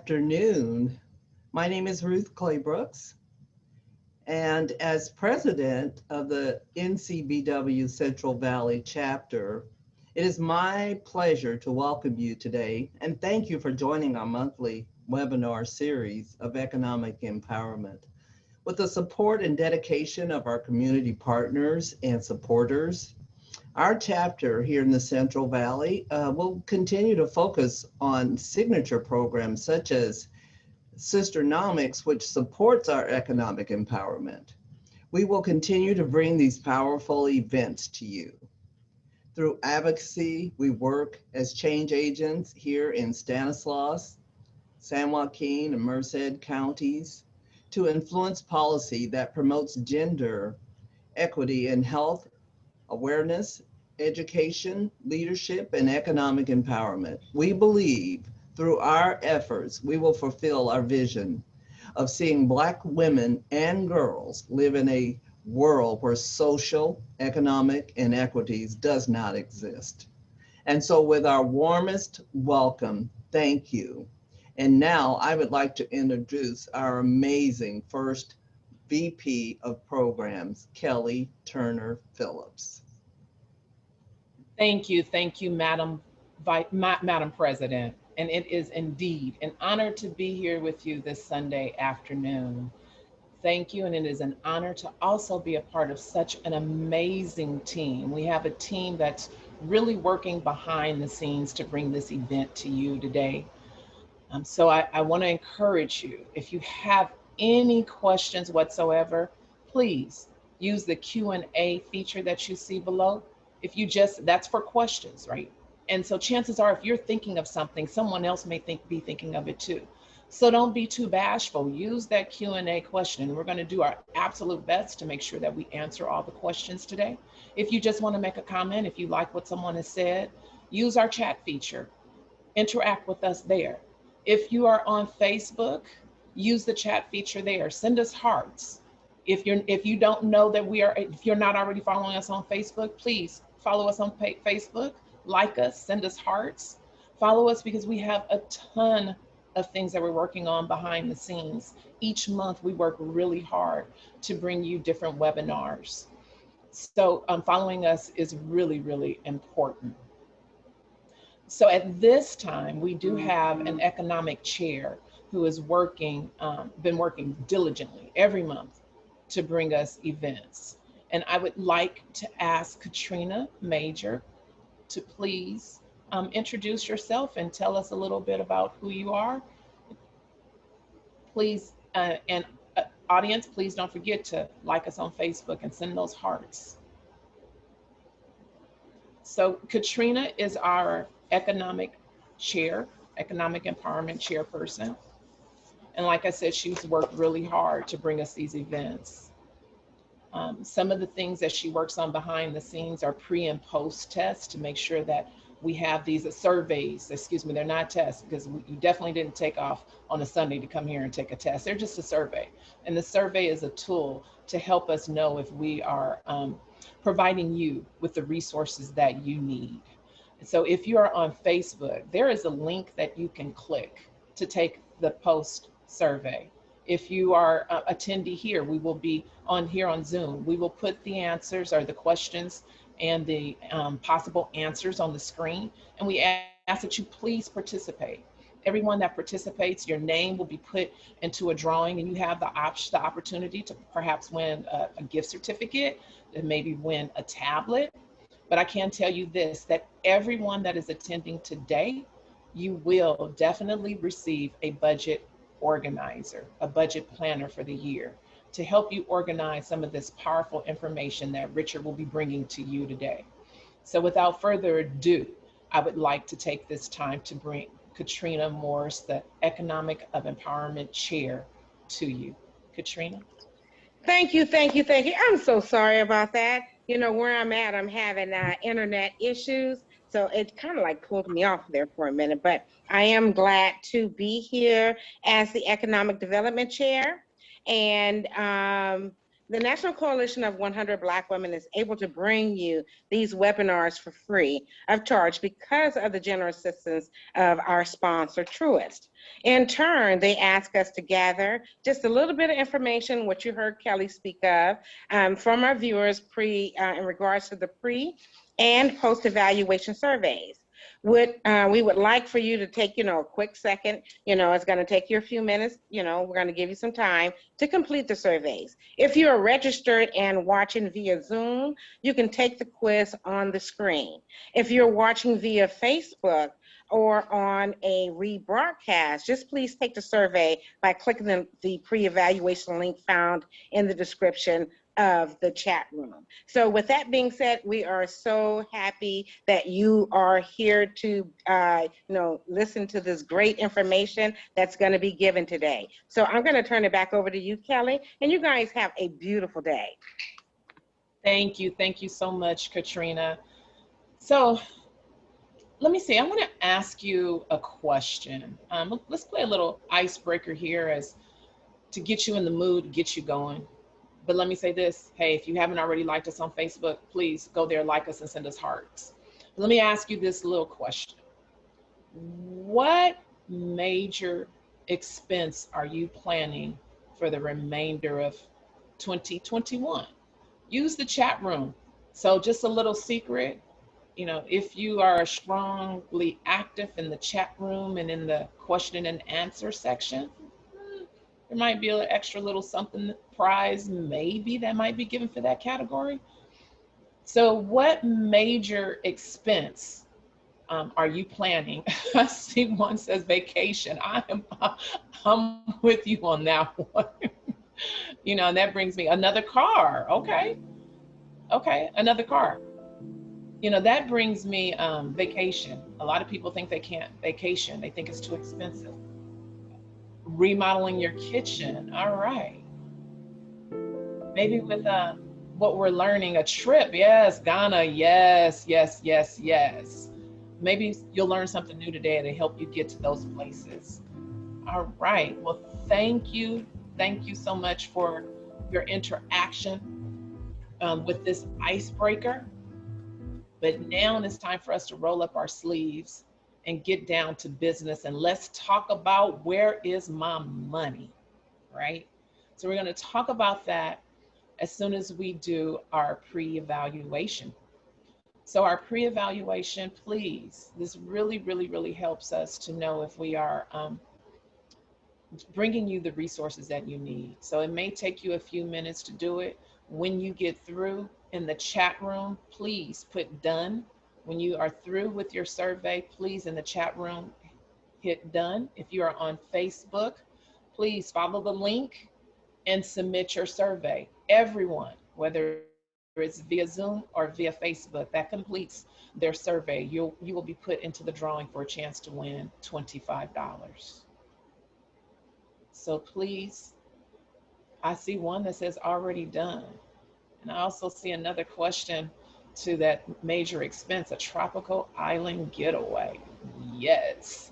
afternoon. My name is Ruth Claybrooks, and as president of the NCBW Central Valley chapter, it is my pleasure to welcome you today and thank you for joining our monthly webinar series of economic empowerment. With the support and dedication of our community partners and supporters, our chapter here in the Central Valley will continue to focus on signature programs such as Sisternomics, which supports our economic empowerment. We will continue to bring these powerful events to you. Through advocacy, we work as change agents here in Stanislaus, San Joaquin, and Merced counties to influence policy that promotes gender equity in health, awareness, education, leadership, and economic empowerment. We believe through our efforts, we will fulfill our vision of seeing Black women and girls live in a world where social, economic inequities does not exist. And so with our warmest welcome, thank you. And now I would like to introduce our amazing first VP of Programs, Kelly Turner Phillips. Thank you, Madam President. And it is indeed an honor to be here with you this Sunday afternoon. Thank you, and it is an honor to also be a part of such an amazing team. We have a team that's really working behind the scenes to bring this event to you today. So I want to encourage you, if you have any questions whatsoever, please use the Q&A feature that you see below. That's for questions, right? And so chances are, if you're thinking of something, someone else may be thinking of it too. So don't be too bashful. Use that Q&A question. We're going to do our absolute best to make sure that we answer all the questions today. If you just want to make a comment, if you like what someone has said, use our chat feature. Interact with us there. If you are on Facebook, use the chat feature there. Send us hearts. If you don't know that if you're not already following us on Facebook, please follow us on Facebook, like us, send us hearts. Follow us because we have a ton of things that we're working on behind the scenes. Each month we work really hard to bring you different webinars. So following us is really, really important. So at this time, we do have an economic chair who is been working diligently every month to bring us events. And I would like to ask Katrina Major to please introduce yourself and tell us a little bit about who you are. Please, audience, please don't forget to like us on Facebook and send those hearts. So Katrina is our economic empowerment chairperson. And like I said, she's worked really hard to bring us these events. Some of the things that she works on behind the scenes are pre and post tests to make sure that we have these surveys, they're not tests, because you definitely didn't take off on a Sunday to come here and take a test. They're just a survey. And the survey is a tool to help us know if we are providing you with the resources that you need. So if you are on Facebook, there is a link that you can click to take the post survey. If you are an attendee here, we will be on Zoom. We will put the answers or the questions and the possible answers on the screen. And we ask that you please participate. Everyone that participates, your name will be put into a drawing, and you have the opportunity to perhaps win a gift certificate, and maybe win a tablet. But I can tell you this, that everyone that is attending today, you will definitely receive a budget organizer, a budget planner for the year to help you organize some of this powerful information that Richard will be bringing to you today. So without further ado, I would like to take this time to bring Katrina Morris, the Economic of Empowerment Chair, to you. Katrina. Thank you. I'm so sorry about that. You know, where I'm at, I'm having internet issues. So it kind of like pulled me off there for a minute, but I am glad to be here as the Economic Development Chair. And The National Coalition of 100 Black Women is able to bring you these webinars for free of charge because of the generous assistance of our sponsor, Truist. In turn, they ask us to gather just a little bit of information, what you heard Kelly speak of, from our viewers in regards to the pre and post evaluation surveys. We would like for you to take, a quick second, it's going to take you a few minutes, we're going to give you some time to complete the surveys. If you're registered and watching via Zoom, you can take the quiz on the screen. If you're watching via Facebook or on a rebroadcast, just please take the survey by clicking the pre-evaluation link found in the description of the chat room. So with that being said, we are so happy that you are here to listen to this great information that's going to be given today. So I'm going to turn it back over to you, Kelly, and you guys have a beautiful day. Thank you so much, Katrina. So let me see, I want to ask you a question. Let's play a little icebreaker here as to get you in the mood, get you going. But let me say this, hey, if you haven't already liked us on Facebook, please go there, like us, and send us hearts. Let me ask you this little question. What major expense are you planning for the remainder of 2021? Use the chat room. So just a little secret, if you are strongly active in the chat room and in the question and answer section, there might be an extra little something prize maybe that might be given for that category. So what major expense are you planning? I see one says vacation. I'm with you on that one. And that brings me another car. Okay, another car. That brings me vacation. A lot of people think they can't vacation. They think it's too expensive. Remodeling your kitchen. All right. Maybe with what we're learning, a trip. Yes, Ghana. Yes. Maybe you'll learn something new today to help you get to those places. All right. Well, thank you. Thank you so much for your interaction with this icebreaker. But now it's time for us to roll up our sleeves and get down to business, and let's talk about where is my money, right? So we're going to talk about that as soon as we do our pre-evaluation. So our pre-evaluation, please, this really helps us to know if we are bringing you the resources that you need. So it may take you a few minutes to do it. When you get through in the chat room, please put done. When you are through with your survey, please in the chat room, hit done. If you are on Facebook, please follow the link and submit your survey. Everyone, whether it's via Zoom or via Facebook, that completes their survey, you will be put into the drawing for a chance to win $25. So please, I see one that says already done. And I also see another question to that major expense, a tropical island getaway. Yes.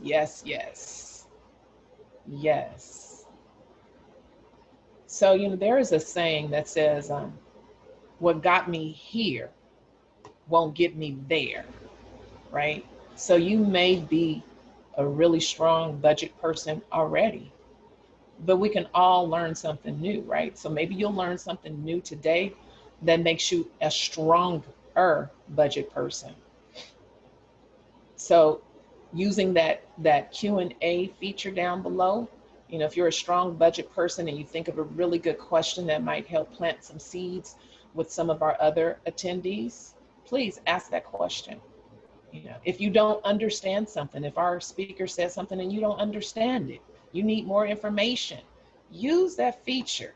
So, there is a saying that says, what got me here won't get me there, right? So you may be a really strong budget person already, but we can all learn something new, right? So maybe you'll learn something new today that makes you a stronger budget person. So using that Q&A feature down below, if you're a strong budget person and you think of a really good question that might help plant some seeds with some of our other attendees, please ask that question. If you don't understand something, if our speaker says something and you don't understand it, you need more information, use that feature.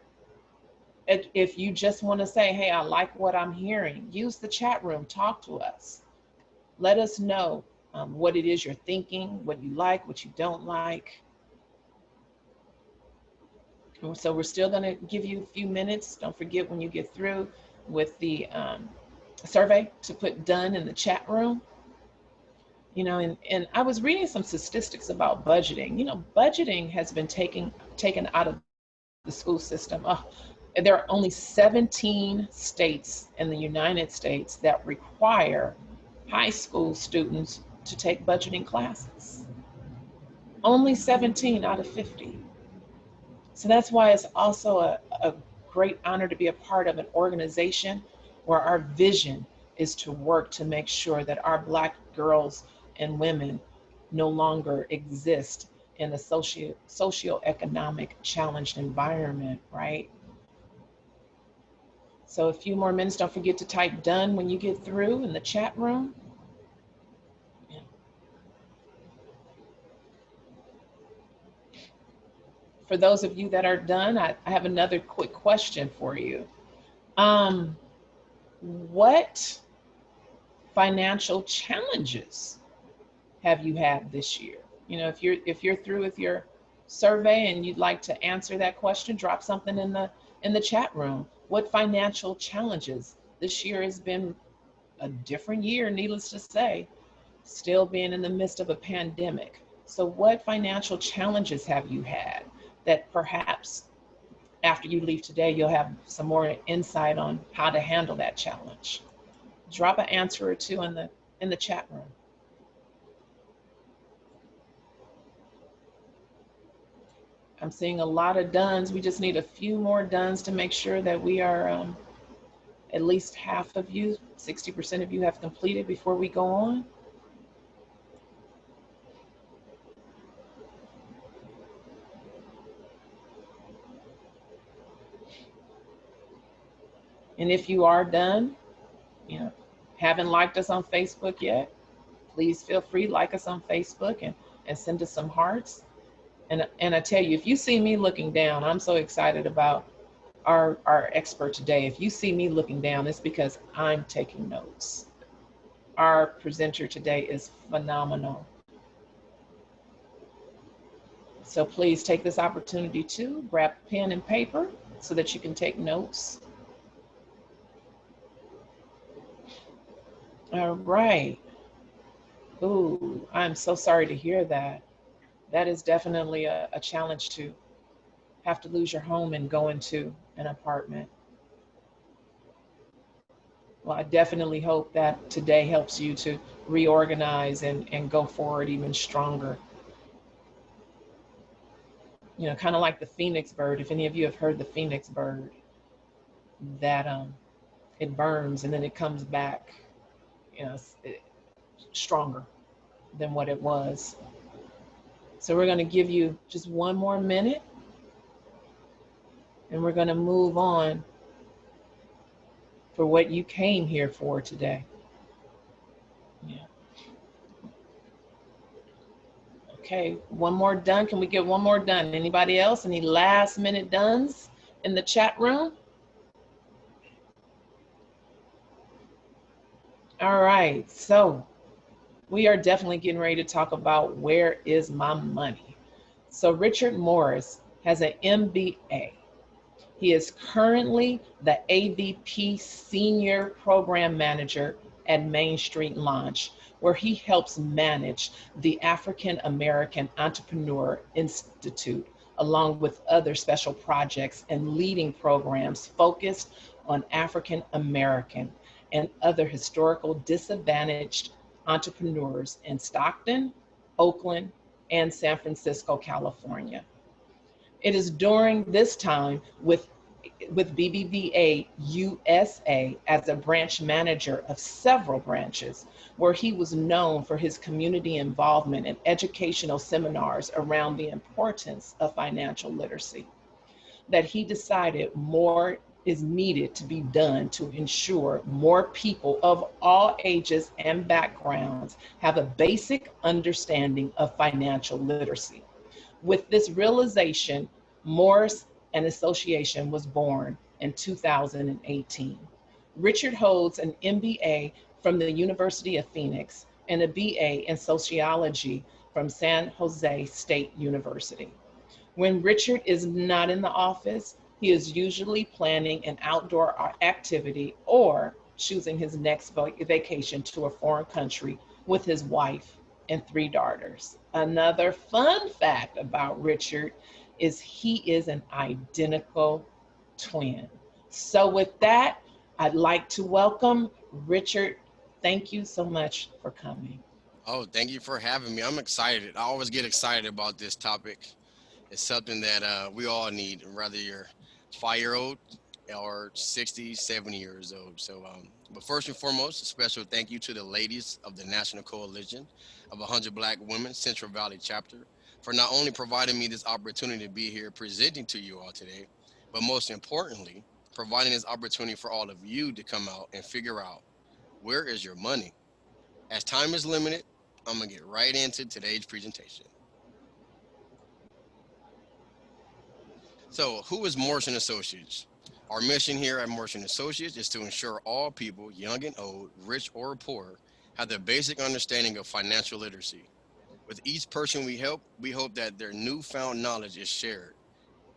If you just want to say, hey, I like what I'm hearing, use the chat room, talk to us. Let us know what it is you're thinking, what you like, what you don't like. So we're still going to give you a few minutes. Don't forget when you get through with the survey to put done in the chat room. And I was reading some statistics about budgeting. Budgeting has been taken out of the school system. There are only 17 states in the United States that require high school students to take budgeting classes. Only 17 out of 50. So that's why it's also a great honor to be a part of an organization where our vision is to work to make sure that our Black girls and women no longer exist in a socioeconomic challenged environment, right? So a few more minutes. Don't forget to type done when you get through in the chat room. Yeah. For those of you that are done, I have another quick question for you. What financial challenges have you had this year? You know, if you're through with your survey and you'd like to answer that question, drop something in the chat room. What financial challenges? This year has been a different year, needless to say, still being in the midst of a pandemic. So what financial challenges have you had that perhaps after you leave today, you'll have some more insight on how to handle that challenge? Drop an answer or two in the chat room. I'm seeing a lot of dones. We just need a few more dones to make sure that we are at least half of you, 60% of you have completed before we go on. And if you are done, you know, haven't liked us on Facebook yet, please feel free to like us on Facebook and send us some hearts. And I tell you, if you see me looking down, I'm so excited about our expert today. If you see me looking down, it's because I'm taking notes. Our presenter today is phenomenal. So please take this opportunity to grab pen and paper so that you can take notes. All right. Ooh, I'm so sorry to hear that. That is definitely a challenge to have to lose your home and go into an apartment. Well, I definitely hope that today helps you to reorganize and go forward even stronger. You know, kind of like the phoenix bird. If any of you have heard the phoenix bird, that it burns and then it comes back, you know, stronger than what it was. So we're going to give you just one more minute and we're going to move on for what you came here for today. Yeah. Okay, one more done. Can we get one more done? Anybody else? Any last minute dones in the chat room? All right, so we are definitely getting ready to talk about where is my money. So Richard Morris has an MBA. He is currently the AVP Senior Program Manager at Main Street Launch, where he helps manage the African American Entrepreneur Institute, along with other special projects and leading programs focused on African American and other historical disadvantaged entrepreneurs in Stockton, Oakland, and San Francisco, California. It is during this time with BBVA USA as a branch manager of several branches, where he was known for his community involvement and educational seminars around the importance of financial literacy, that he decided more is needed to be done to ensure more people of all ages and backgrounds have a basic understanding of financial literacy. With this realization, Morris and Association was born in 2018. Richard holds an MBA from the University of Phoenix and a BA in sociology from San Jose State University. When Richard is not in the office, he is usually planning an outdoor activity or choosing his next vacation to a foreign country with his wife and 3 daughters. Another fun fact about Richard is he is an identical twin. So with that, I'd like to welcome Richard. Thank you so much for coming. Oh, thank you for having me. I'm excited. I always get excited about this topic. It's something that we all need, whether you're 5 year old or 60, 70 years old. But first and foremost, a special thank you to the ladies of the National Coalition of 100 Black Women Central Valley Chapter for not only providing me this opportunity to be here presenting to you all today, but most importantly, providing this opportunity for all of you to come out and figure out where is your money. As time is limited, I'm going to get right into today's presentation. So, who is Morris Associates? Our mission here at Morris Associates is to ensure all people, young and old, rich or poor, have the basic understanding of financial literacy. With each person we help, we hope that their newfound knowledge is shared.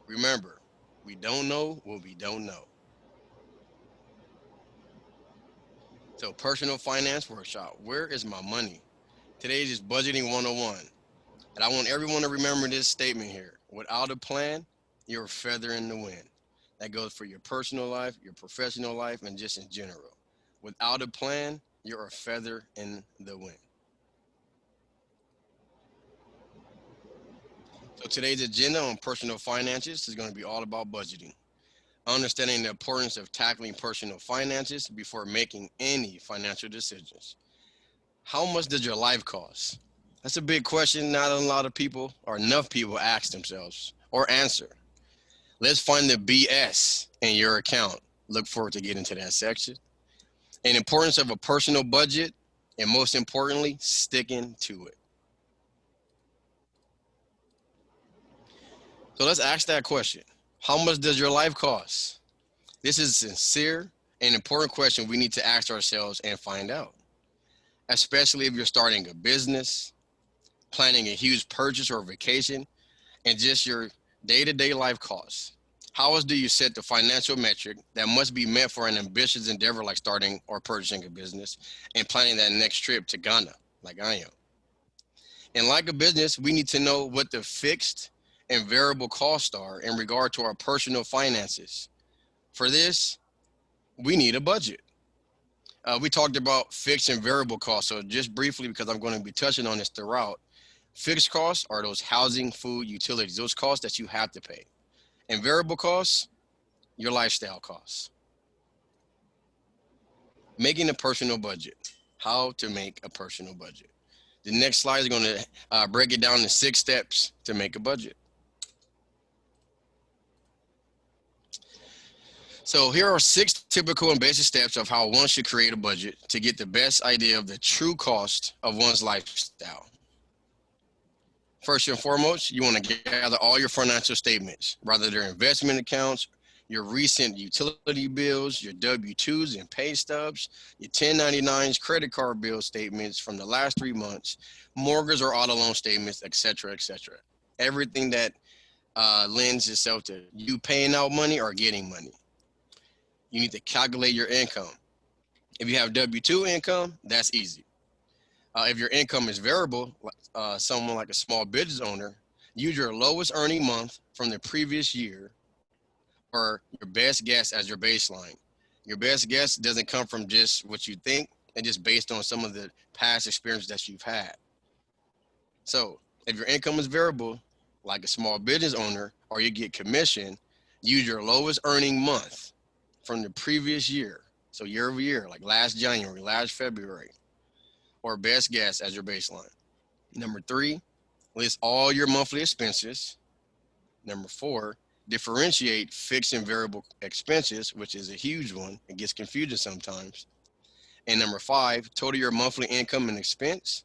Remember, we don't know what we don't know. So, personal finance workshop. Where is my money? Today is budgeting 101. And I want everyone to remember this statement here. Without a plan, you're a feather in the wind. That goes for your personal life, your professional life, and just in general. Without a plan, you're a feather in the wind. So today's agenda on personal finances is going to be all about budgeting, understanding the importance of tackling personal finances before making any financial decisions. How much does your life cost? That's a big question not a lot of people or enough people ask themselves or answer. Let's find the BS in your account. Look forward to getting to that section. And importance of a personal budget, and most importantly, sticking to it. So let's ask that question. How much does your life cost? This is a sincere and important question we need to ask ourselves and find out, especially if you're starting a business, planning a huge purchase or vacation, and just your day-to-day life costs. How else do you set the financial metric that must be met for an ambitious endeavor like starting or purchasing a business and planning that next trip to Ghana, like I am? And like a business, we need to know what the fixed and variable costs are in regard to our personal finances. For this, we need a budget. We talked about fixed and variable costs. So just briefly, because I'm going to be touching on this throughout, fixed costs are those housing, food, utilities, those costs that you have to pay. And variable costs, your lifestyle costs. Making a personal budget. How to make a personal budget. The next slide is going to break it down into 6 steps to make a budget. So here are 6 typical and basic steps of how one should create a budget to get the best idea of the true cost of one's lifestyle. First and foremost, you want to gather all your financial statements, whether they're investment accounts, your recent utility bills, your W-2s and pay stubs, your 1099s, credit card bill statements from the last 3 months, mortgage or auto loan statements, et cetera, et cetera. Everything that lends itself to you paying out money or getting money. You need to calculate your income. If you have W-2 income, that's easy. If your income is variable, someone like a small business owner, use your lowest earning month from the previous year or your best guess as your baseline. Your best guess doesn't come from just what you think, and just based on some of the past experience that you've had. So if your income is variable, like a small business owner, or you get commission, use your lowest earning month from the previous year. So year over year, like last January, last February, or best guess as your baseline. Number 3, list all your monthly expenses. Number 4, differentiate fixed and variable expenses, which is a huge one. It gets confusing sometimes. And number 5, total your monthly income and expense.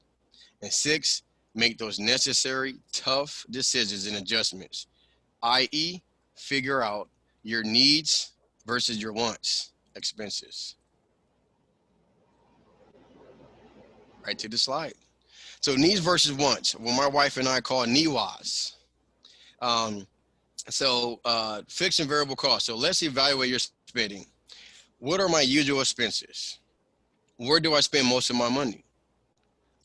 And 6, make those necessary tough decisions and adjustments, i.e., figure out your needs versus your wants expenses. Right to the slide. So needs versus wants, what my wife and I call NEWAs. Fixed and variable costs. So let's evaluate your spending. What are my usual expenses? Where do I spend most of my money?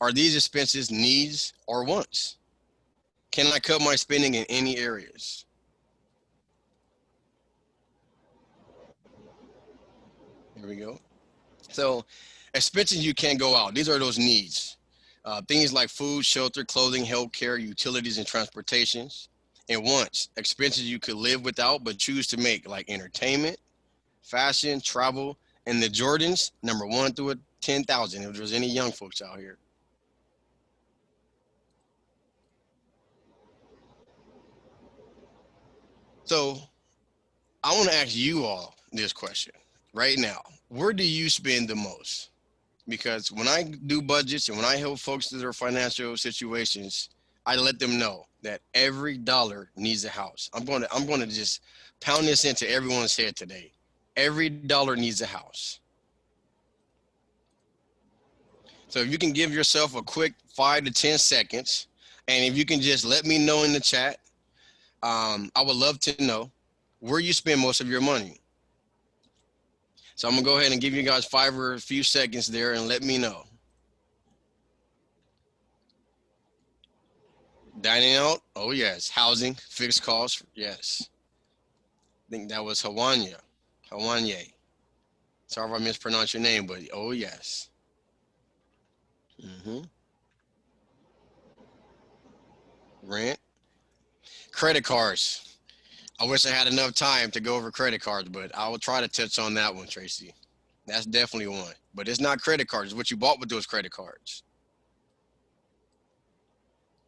Are these expenses needs or wants? Can I cut my spending in any areas? Here we go. So expenses you can't go out. These are those needs. Things like food, shelter, clothing, healthcare, utilities, and transportations. And wants, expenses you could live without but choose to make, like entertainment, fashion, travel, and the Jordans, number 1 through 10,000, if there's any young folks out here. So I want to ask you all this question right now. Where do you spend the most? Because when I do budgets and when I help folks through their financial situations, I let them know that every dollar needs a house. I'm going to just pound this into everyone's head today. Every dollar needs a house. So if you can give yourself a quick 5 to 10 seconds, and if you can just let me know in the chat, I would love to know where you spend most of your money. So I'm gonna go ahead and give you guys 5 or a few seconds there and let me know. Dining out, oh yes. Housing, fixed costs, yes. I think that was Hawanya. Sorry if I mispronounced your name, but oh yes. Rent, credit cards. I wish I had enough time to go over credit cards, but I will try to touch on that one, Tracy. That's definitely one. But it's not credit cards. It's what you bought with those credit cards.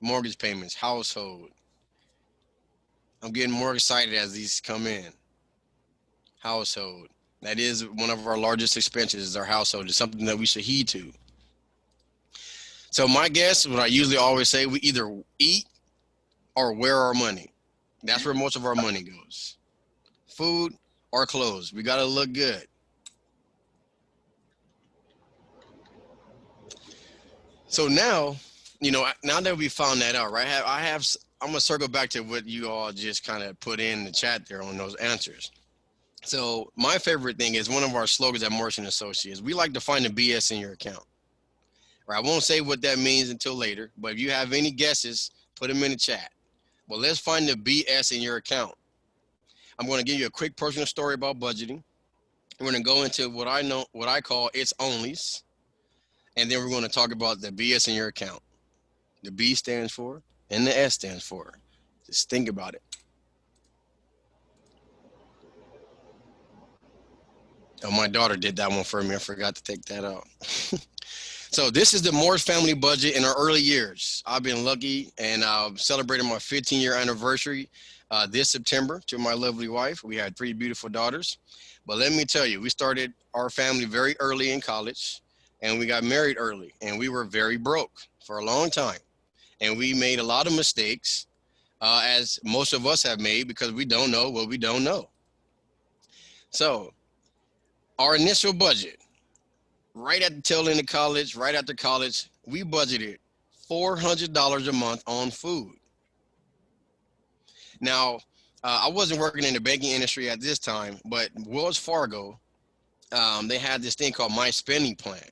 Mortgage payments, household. I'm getting more excited as these come in. Household. That is one of our largest expenses, is our household. It's something that we should heed to. So my guess, what I usually always say, we either eat or wear our money. That's where most of our money goes. Food or clothes. We got to look good. So now, now that we found that out, right? I'm going to circle back to what you all just kind of put in the chat there on those answers. So my favorite thing is one of our slogans at Morris Associates. We like to find the BS in your account. Right? I won't say what that means until later, but if you have any guesses, put them in the chat. Well, let's find the BS in your account. I'm going to give you a quick personal story about budgeting. We're going to go into what I call its onlys. And then we're going to talk about the BS in your account. The B stands for and the S stands for. Just think about it. Oh, my daughter did that one for me. I forgot to take that out. So this is the Morris family budget in our early years. I've been lucky and celebrated my 15-year anniversary this September to my lovely wife. We had 3 beautiful daughters. But let me tell you, we started our family very early in college and we got married early and we were very broke for a long time. And we made a lot of mistakes, as most of us have made, because we don't know what we don't know. So our initial budget, right at the tail end of college, right after college, we budgeted $400 a month on food. Now, I wasn't working in the banking industry at this time, but Wells Fargo, they had this thing called My Spending Plan.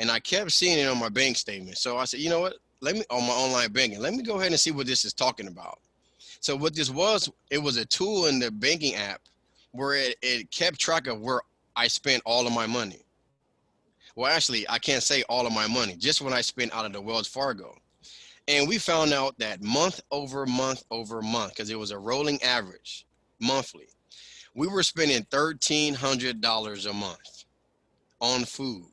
And I kept seeing it on my bank statement. So I said, you know what, on my online banking, let me go ahead and see what this is talking about. So what this was, it was a tool in the banking app where it kept track of where I spent all of my money. Well, actually, I can't say all of my money, just what I spent out of the Wells Fargo. And we found out that month over month over month, because it was a rolling average monthly, we were spending $1,300 a month on food.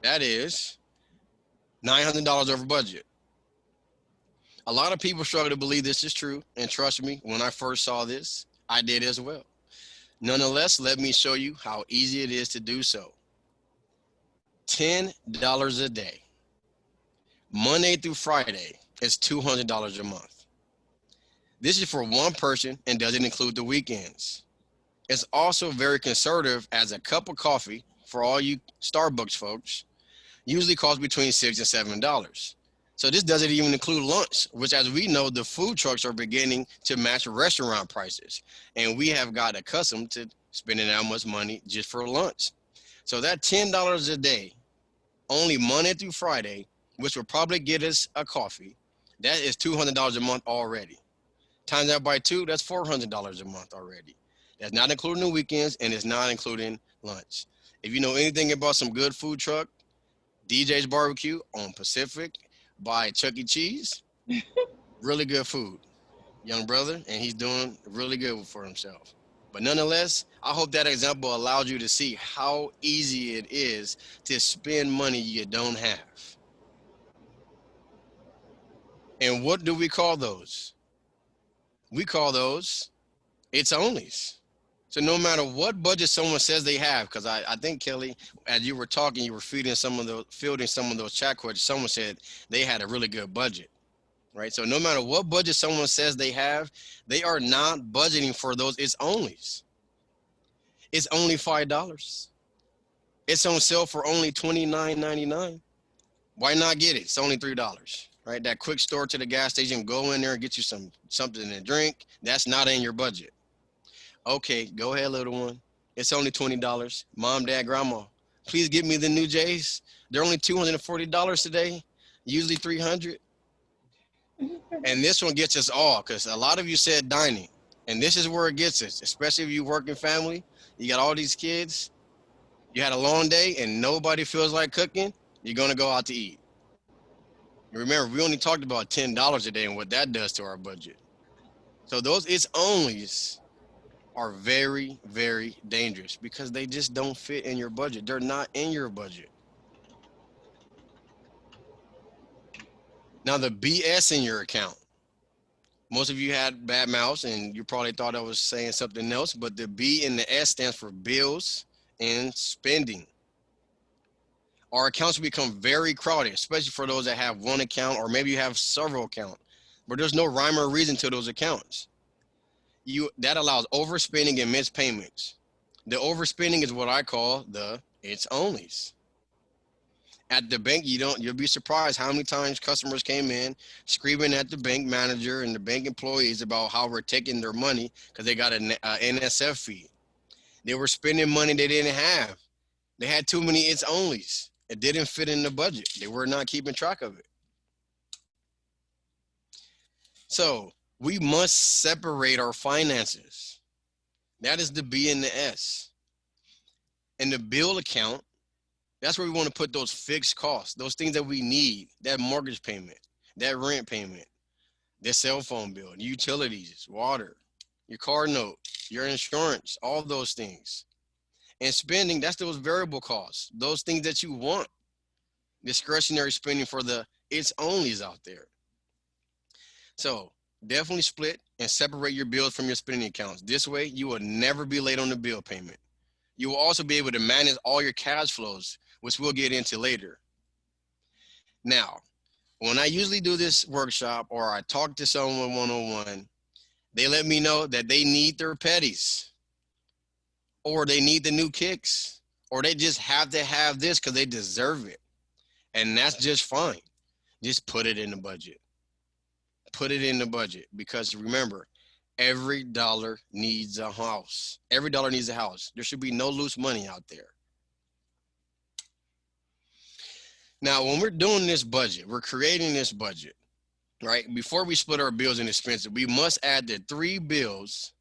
That is $900 over budget. A lot of people struggle to believe this is true. And trust me, when I first saw this, I did as well. Nonetheless, let me show you how easy it is to do so. $10 a day. Monday through Friday is $200 a month. This is for one person and doesn't include the weekends. It's also very conservative, as a cup of coffee, for all you Starbucks folks, usually costs between $6 and $7. So this doesn't even include lunch, which, as we know, the food trucks are beginning to match restaurant prices. And we have got accustomed to spending that much money just for lunch. So that $10 a day, only Monday through Friday, which will probably get us a coffee, that is $200 a month already. Times that by 2, that's $400 a month already. That's not including the weekends, and it's not including lunch. If you know anything about some good food truck, DJ's Barbecue on Pacific by Chuck E. Cheese, really good food, young brother, and he's doing really good for himself. But nonetheless, I hope that example allows you to see how easy it is to spend money you don't have. And what do we call those? We call those it's onlys. So no matter what budget someone says they have, because I think Kelly, as you were talking, you were fielding some of those chat questions. Someone said they had a really good budget, right? So no matter what budget someone says they have, they are not budgeting for those it's onlys. It's only $5. It's on sale for only $29.99. Why not get it? It's only $3, right? That quick store to the gas station, go in there and get you something to drink. That's not in your budget. Okay, go ahead, little one. It's only $20. Mom, dad, grandma, please get me the new J's. They're only $240 today, usually $300. And this one gets us all, because a lot of you said dining. And this is where it gets us, especially if you work in family. You got all these kids. You had a long day and nobody feels like cooking. You're going to go out to eat. Remember, we only talked about $10 a day and what that does to our budget. So those it's onlys are very, very dangerous because they just don't fit in your budget. They're not in your budget. Now, the BS in your account. Most of you had bad mouths and you probably thought I was saying something else, but the B and the S stands for bills and spending. Our accounts become very crowded, especially for those that have one account or maybe you have several accounts, but there's no rhyme or reason to those accounts. That allows overspending and missed payments. The overspending is what I call the it's onlys. At the bank, you'll be surprised how many times customers came in screaming at the bank manager and the bank employees about how we're taking their money because they got an NSF fee. They were spending money they didn't have. They had too many it's onlys. It didn't fit in the budget. They were not keeping track of it. So we must separate our finances. That is the B and the S. And the bill account, that's where we want to put those fixed costs, those things that we need, that mortgage payment, that rent payment, the cell phone bill, utilities, water, your car note, your insurance, all those things. And spending, that's those variable costs, those things that you want. Discretionary spending for the it's onlys out there. So definitely split and separate your bills from your spending accounts. This way, you will never be late on the bill payment. You will also be able to manage all your cash flows, which we'll get into later. Now, when I usually do this workshop or I talk to someone one-on-one, they let me know that they need their petties or they need the new kicks or they just have to have this because they deserve it. And that's just fine. Just put it in the budget. Put it in the budget because remember, every dollar needs a house. Every dollar needs a house. There should be no loose money out there. Now, when we're doing this budget, we're creating this budget, right? Before we split our bills and expenses, we must add the 3 bills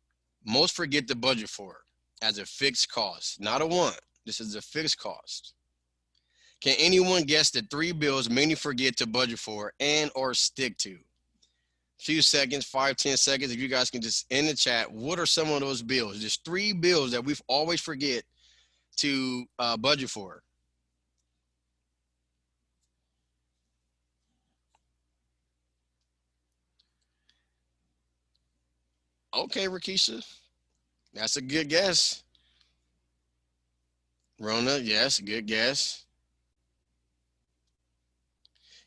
most forget the budget for as a fixed cost, not a want. This is a fixed cost. Can anyone guess the 3 bills many forget to budget for and or stick to? Few seconds, 5-10 seconds. If you guys can just in the chat, what are some of those bills? Just 3 bills that we always forget to budget for. Okay, Rakisha, that's a good guess. Rona, yes, good guess.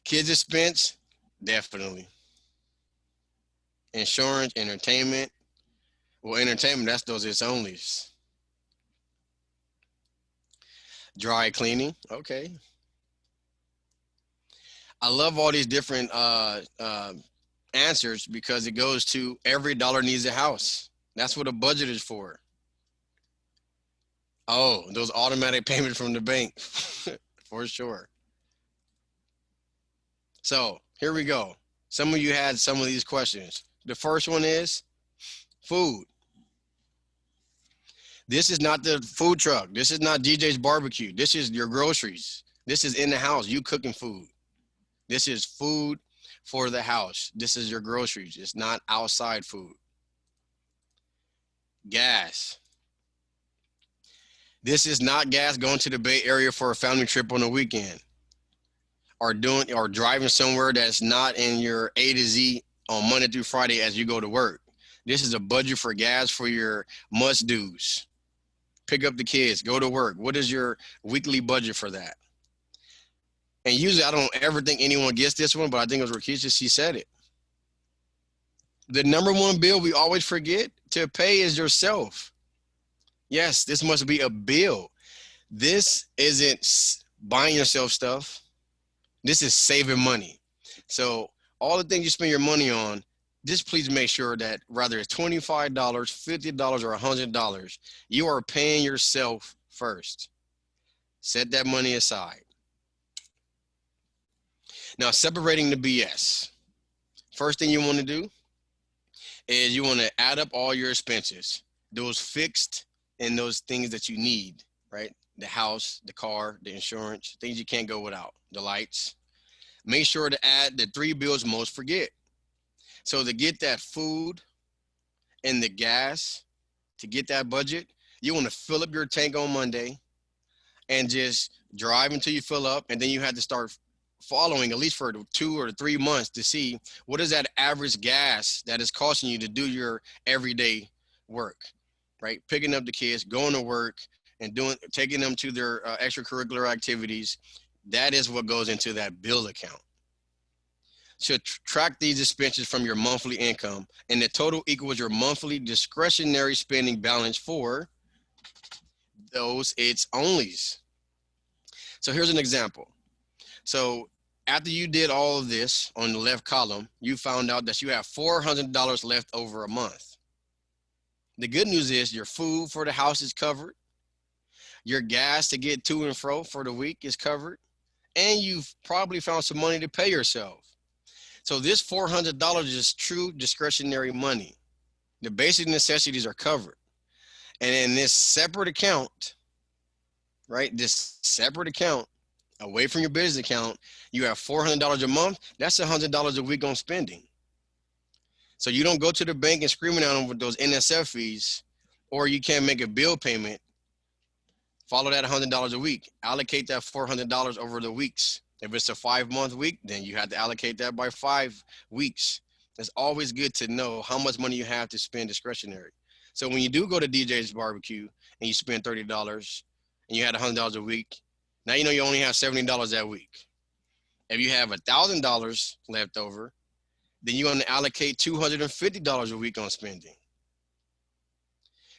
Kids expense, definitely. Insurance, entertainment. Well, entertainment, that's those it's onlys. Dry cleaning, okay. I love all these different answers because it goes to every dollar needs a house. That's what a budget is for. Oh, those automatic payments from the bank, for sure. So here we go. Some of you had some of these questions. The first one is food. This is not the food truck. This is not DJ's barbecue. This is your groceries. This is in the house, you cooking food. This is food for the house. This is your groceries. It's not outside food. Gas. This is not gas going to the Bay Area for a family trip on the weekend, or driving somewhere that's not in your A to Z on Monday through Friday as you go to work. This is a budget for gas for your must-dos. Pick up the kids, go to work. What is your weekly budget for that? And usually I don't ever think anyone gets this one, but I think it was Rakisha, she said it. The number one bill we always forget to pay is yourself. Yes, this must be a bill. This isn't buying yourself stuff. This is saving money. So all the things you spend your money on, just please make sure that whether it's $25, $50, or $100, you are paying yourself first. Set that money aside. Now, separating the BS. First thing you want to do is you want to add up all your expenses, those fixed and those things that you need, right? The house, the car, the insurance, things you can't go without, the lights. Make sure to add the 3 bills most forget. So to get that food and the gas, to get that budget, you want to fill up your tank on Monday and just drive until you fill up. And then you have to start following at least for 2 or 3 months to see what is that average gas that is costing you to do your everyday work, right? Picking up the kids, going to work, and taking them to their extracurricular activities. That is what goes into that bill account. So track these expenses from your monthly income, and the total equals your monthly discretionary spending balance for those it's onlys. So here's an example. So after you did all of this on the left column, you found out that you have $400 left over a month. The good news is your food for the house is covered. Your gas to get to and fro for the week is covered. And you've probably found some money to pay yourself. So this $400 is true discretionary money. The basic necessities are covered. And in this separate account, right, this separate account, away from your business account, you have $400 a month. That's $100 a week on spending. So you don't go to the bank and screaming at them with those NSF fees, or you can't make a bill payment. Follow that $100 a week. Allocate that $400 over the weeks. If it's a 5-month week, then you have to allocate that by 5 weeks. It's always good to know how much money you have to spend discretionary. So when you do go to DJ's barbecue and you spend $30 and you had $100 a week, now you know you only have $70 that week. If you have $1,000 left over, then you're going to allocate $250 a week on spending,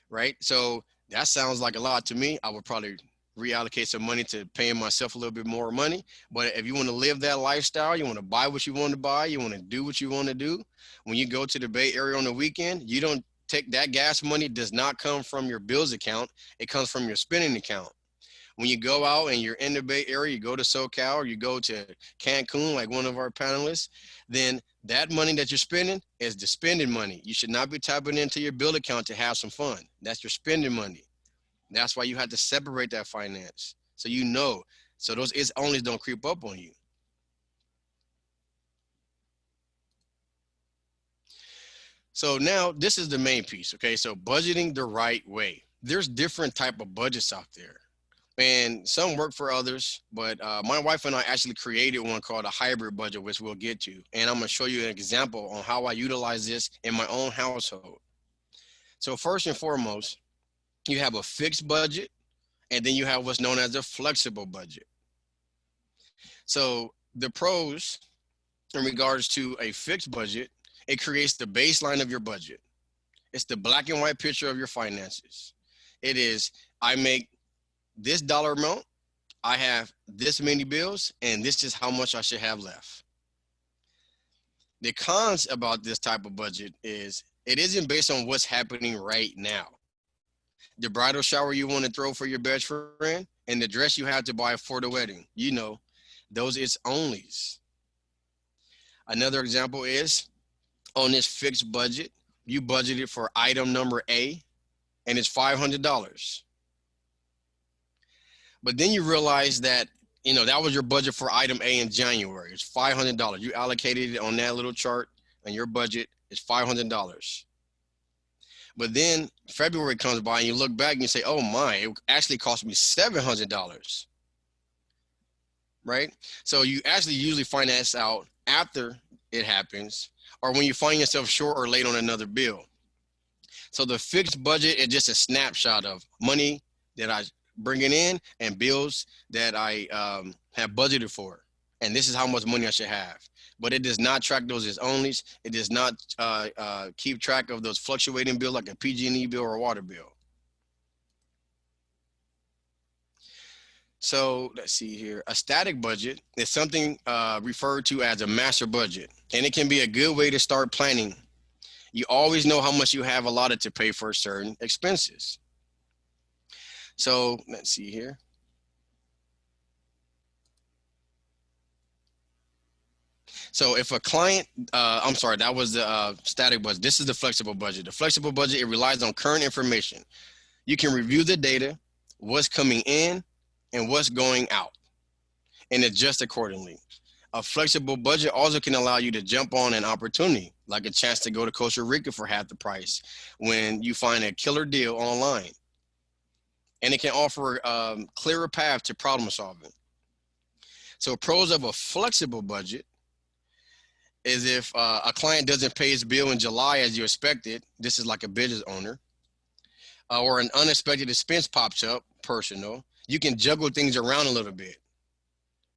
right? So that sounds like a lot to me. I would probably reallocate some money to paying myself a little bit more money. But if you want to live that lifestyle, you want to buy what you want to buy, you want to do what you want to do, when you go to the Bay Area on the weekend, you don't take that gas money, does not come from your bills account. It comes from your spending account. When you go out and you're in the Bay Area, you go to SoCal or you go to Cancun, like one of our panelists, then that money that you're spending is the spending money. You should not be tapping into your bill account to have some fun. That's your spending money. That's why you have to separate that finance. So you know, so those it's onlys don't creep up on you. So now this is the main piece, okay? So budgeting the right way. There's different type of budgets out there. And some work for others, but my wife and I actually created one called a hybrid budget, which we'll get to. And I'm gonna show you an example on how I utilize this in my own household. So first and foremost, you have a fixed budget, and then you have what's known as a flexible budget. So the pros in regards to a fixed budget, it creates the baseline of your budget. It's the black and white picture of your finances. It is, I make this dollar amount, I have this many bills, and this is how much I should have left. The cons about this type of budget is it isn't based on what's happening right now. The bridal shower you want to throw for your best friend and the dress you have to buy for the wedding, you know, those it's onlys. Another example is on this fixed budget, you budgeted for item number A and it's $500. But then you realize that, that was your budget for item A in January. It's $500. You allocated it on that little chart, and your budget is $500. But then February comes by and you look back and you say, oh my, it actually cost me $700. Right? So you actually usually find that out after it happens, or when you find yourself short or late on another bill. So the fixed budget is just a snapshot of money that I bringing in and bills that I have budgeted for. And this is how much money I should have. But it does not track those as onlys. It does not keep track of those fluctuating bills like a PG&E bill or a water bill. So let's see here. A static budget is something referred to as a master budget, and it can be a good way to start planning. You always know how much you have allotted to pay for certain expenses. So let's see here. So if a client, I'm sorry, that was the static budget. This is the flexible budget. The flexible budget, it relies on current information. You can review the data, what's coming in and what's going out, and adjust accordingly. A flexible budget also can allow you to jump on an opportunity, like a chance to go to Costa Rica for half the price when you find a killer deal online. And it can offer a clearer path to problem solving. So pros of a flexible budget is if a client doesn't pay his bill in July as you expected, this is like a business owner, or an unexpected expense pops up, personal, you can juggle things around a little bit.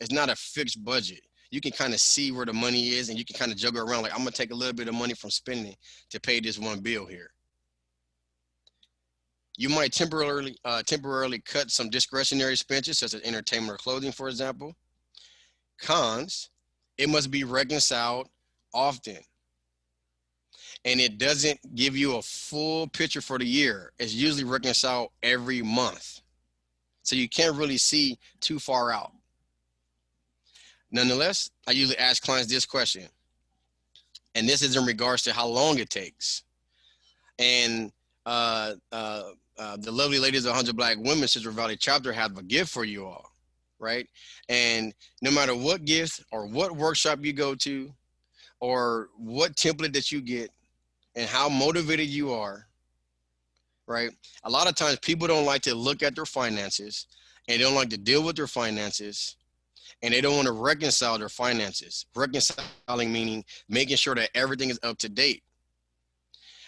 It's not a fixed budget. You can kind of see where the money is and you can kind of juggle around, like I'm gonna take a little bit of money from spending to pay this one bill here. You might temporarily cut some discretionary expenses such as entertainment or clothing, for example. Cons, it must be reconciled often. And it doesn't give you a full picture for the year. It's usually reconciled every month. So you can't really see too far out. Nonetheless, I usually ask clients this question, and this is in regards to how long it takes. And the lovely ladies of 100 Black Women Central Valley Chapter have a gift for you all, right? And no matter what gift or what workshop you go to, or what template that you get, and how motivated you are, right? A lot of times people don't like to look at their finances, and they don't like to deal with their finances, and they don't want to reconcile their finances. Reconciling meaning making sure that everything is up to date.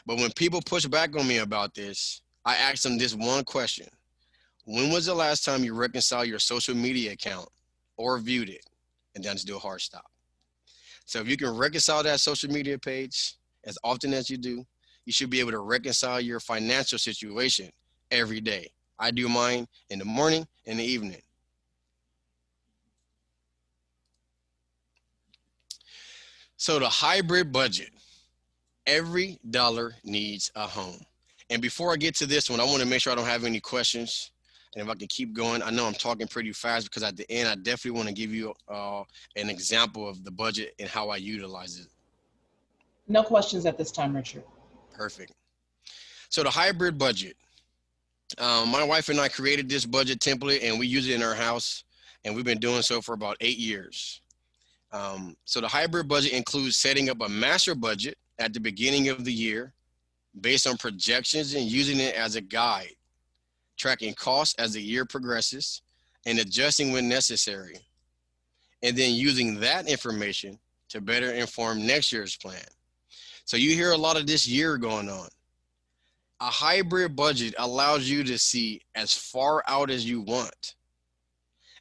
But when people push back on me about this, I ask them this one question. When was the last time you reconciled your social media account or viewed it? And then just do a hard stop. So if you can reconcile that social media page as often as you do, you should be able to reconcile your financial situation every day. I do mine in the morning and the evening. So the hybrid budget, every dollar needs a home. And before I get to this one, I want to make sure I don't have any questions. And if I can keep going, I know I'm talking pretty fast because at the end, I definitely want to give you an example of the budget and how I utilize it. No questions at this time, Richard. Perfect. So the hybrid budget, my wife and I created this budget template and we use it in our house, and we've been doing so for about 8 years. So the hybrid budget includes setting up a master budget at the beginning of the year based on projections and using it as a guide, tracking costs as the year progresses and adjusting when necessary, and then using that information to better inform next year's plan. So you hear a lot of this year going on. A hybrid budget allows you to see as far out as you want.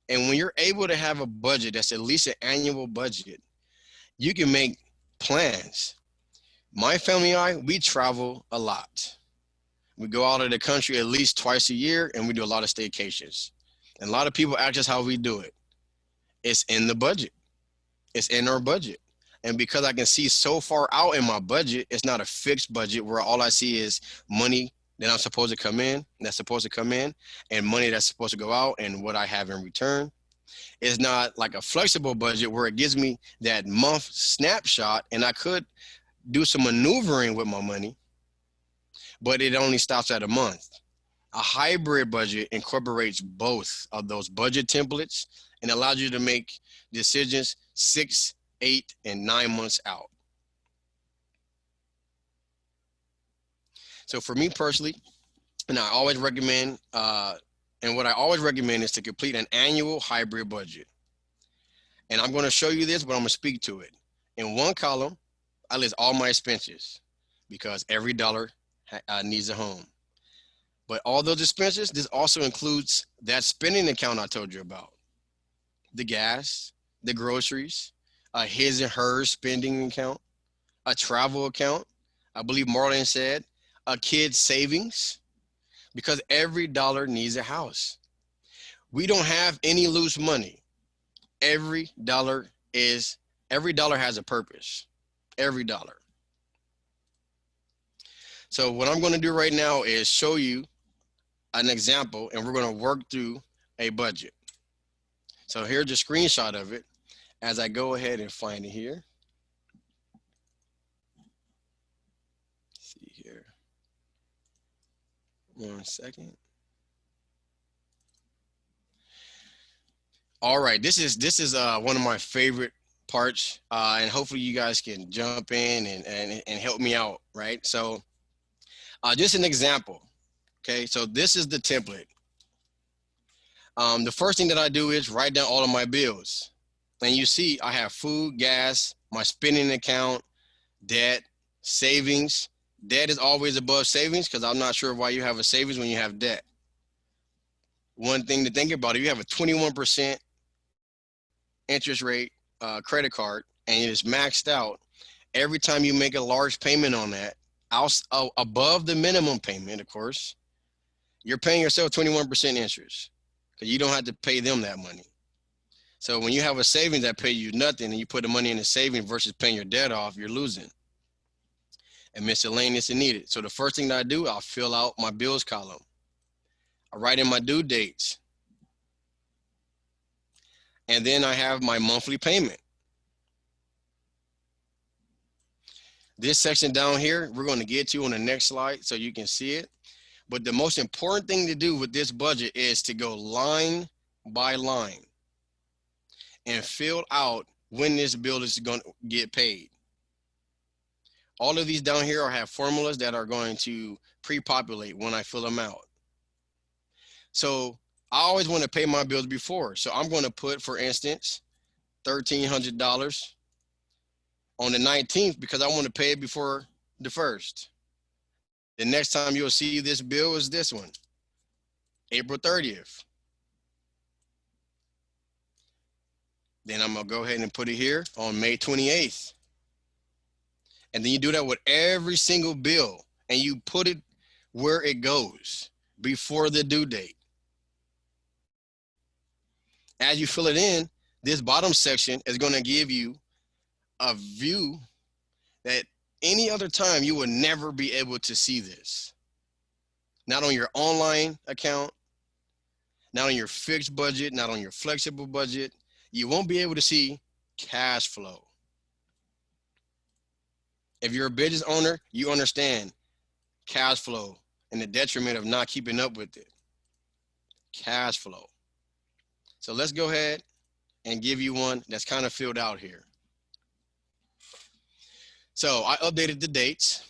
And when you're able to have a budget that's at least an annual budget, you can make plans. My family and I, we travel a lot. We go out of the country at least twice a year, and we do a lot of staycations. And a lot of people ask us how we do it. It's in the budget. It's in our budget. And because I can see so far out in my budget, it's not a fixed budget where all I see is money that I'm supposed to come in, and money that's supposed to go out and what I have in return. It's not like a flexible budget where it gives me that month snapshot and I could do some maneuvering with my money. but it only stops at a month. A hybrid budget incorporates both of those budget templates and allows you to make decisions 6, 8, and 9 months out. So for me personally, and I always recommend, what I always recommend is to complete an annual hybrid budget. And I'm going to show you this, but I'm going to speak to it. In one column, I list all my expenses because every dollar needs a home. But all those expenses, this also includes that spending account I told you about. The gas, the groceries, his and her spending account, a travel account. I believe Marlon said a kid's savings, because every dollar needs a house. We don't have any loose money. Every dollar has a purpose. Every dollar. So what I'm going to do right now is show you an example, and we're going to work through a budget. So here's a screenshot of it as I go ahead and find it here. Let's see here. 1 second. All right, this is one of my favorite parts, and hopefully you guys can jump in and help me out, right? So just an example. Okay, so this is the template. The first thing that I do is write down all of my bills. And you see I have food, gas, my spending account, debt, savings. Debt is always above savings because I'm not sure why you have a savings when you have debt. One thing to think about, if you have a 21% interest rate credit card and it is maxed out, every time you make a large payment on that, above the minimum payment, of course, you're paying yourself 21% interest because you don't have to pay them that money. So when you have a savings that pays you nothing and you put the money in the savings versus paying your debt off, you're losing. And miscellaneous and needed. So the first thing that I do, I'll fill out my bills column. I write in my due dates. And then I have my monthly payment. This section down here, we're going to get to on the next slide so you can see it. But the most important thing to do with this budget is to go line by line and fill out when this bill is going to get paid. All of these down here have formulas that are going to pre-populate when I fill them out. So I always want to pay my bills before. So I'm going to put, for instance, $1,300 on the 19th because I want to pay it before the 1st. The next time you'll see this bill is this one, April 30th. Then I'm going to go ahead and put it here on May 28th. And then you do that with every single bill and you put it where it goes before the due date. As you fill it in, this bottom section is going to give you a view that any other time you will never be able to see this. Not on your online account, not on your fixed budget, not on your flexible budget. You won't be able to see cash flow. If you're a business owner, you understand cash flow and the detriment of not keeping up with it. Cash flow. So let's go ahead and give you one that's kind of filled out here. So I updated the dates.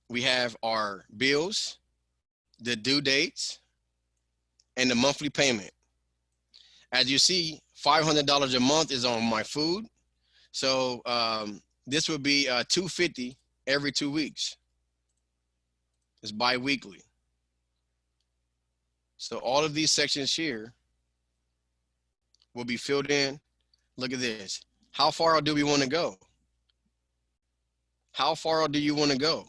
We have our bills, the due dates, and the monthly payment. As you see, $500 a month is on my food. So this would be $250 every 2 weeks. It's bi-weekly. So all of these sections here will be filled in. Look at this. How far do we want to go? How far do you want to go?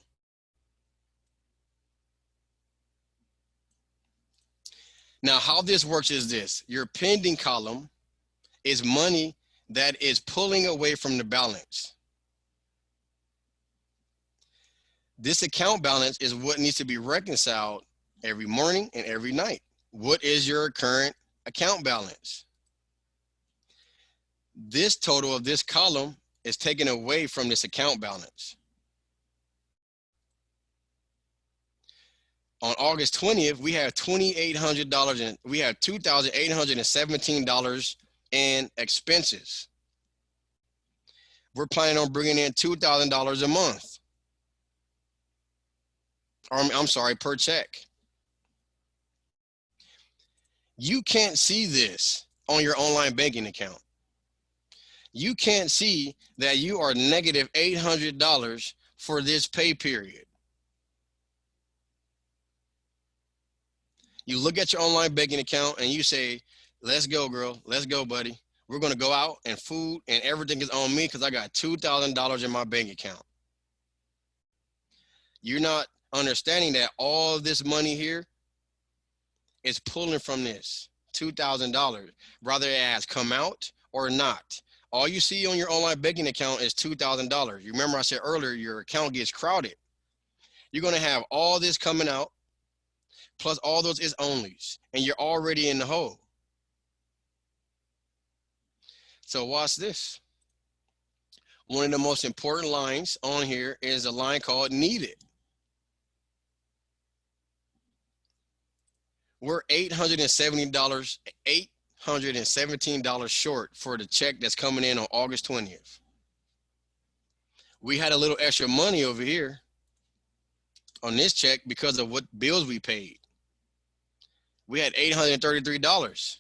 Now, how this works is this. Your pending column is money that is pulling away from the balance. This account balance is what needs to be reconciled every morning and every night. What is your current account balance? This total of this column is taken away from this account balance. On August 20th, we have $2,800 and we have $2,817 in expenses. We're planning on bringing in $2,000 a month. I'm sorry, per check. You can't see this on your online banking account. You can't see that you are negative $800 for this pay period. You look at your online banking account and you say, let's go, girl. Let's go, buddy. We're going to go out and food and everything is on me because I got $2,000 in my bank account. You're not understanding that all this money here is pulling from this $2,000, whether it has come out or not. All you see on your online banking account is $2,000. You remember I said earlier, your account gets crowded. You're going to have all this coming out, plus all those is onlys, and you're already in the hole. So watch this. One of the most important lines on here is a line called needed. We're $817 short for the check that's coming in on August 20th. We had a little extra money over here on this check because of what bills we paid. We had $833.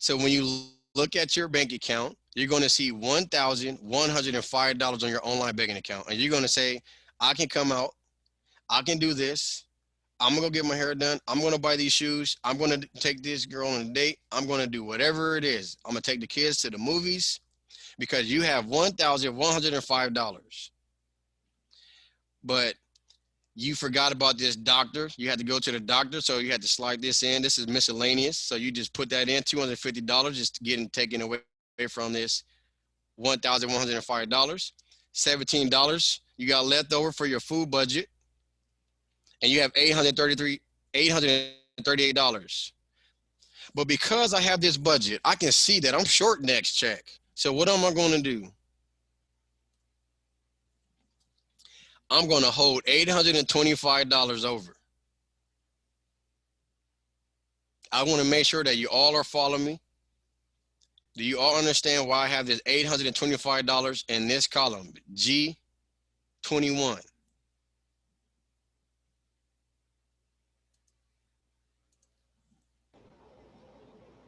So when you look at your bank account, you're going to see $1,105 on your online banking account. And you're going to say, I can come out. I can do this. I'm going to go get my hair done. I'm going to buy these shoes. I'm going to take this girl on a date. I'm going to do whatever it is. I'm going to take the kids to the movies because you have $1,105. But you forgot about this doctor. You had to go to the doctor, so you had to slide this in. This is miscellaneous, so you just put that in, $250 just getting taken away from this $1,105. $17 you got left over for your food budget, and you have $838. But because I have this budget, I can see that I'm short next check. So what am I going to do? I'm going to hold $825 over. I want to make sure that you all are following me. Do you all understand why I have this $825 in this column, G21?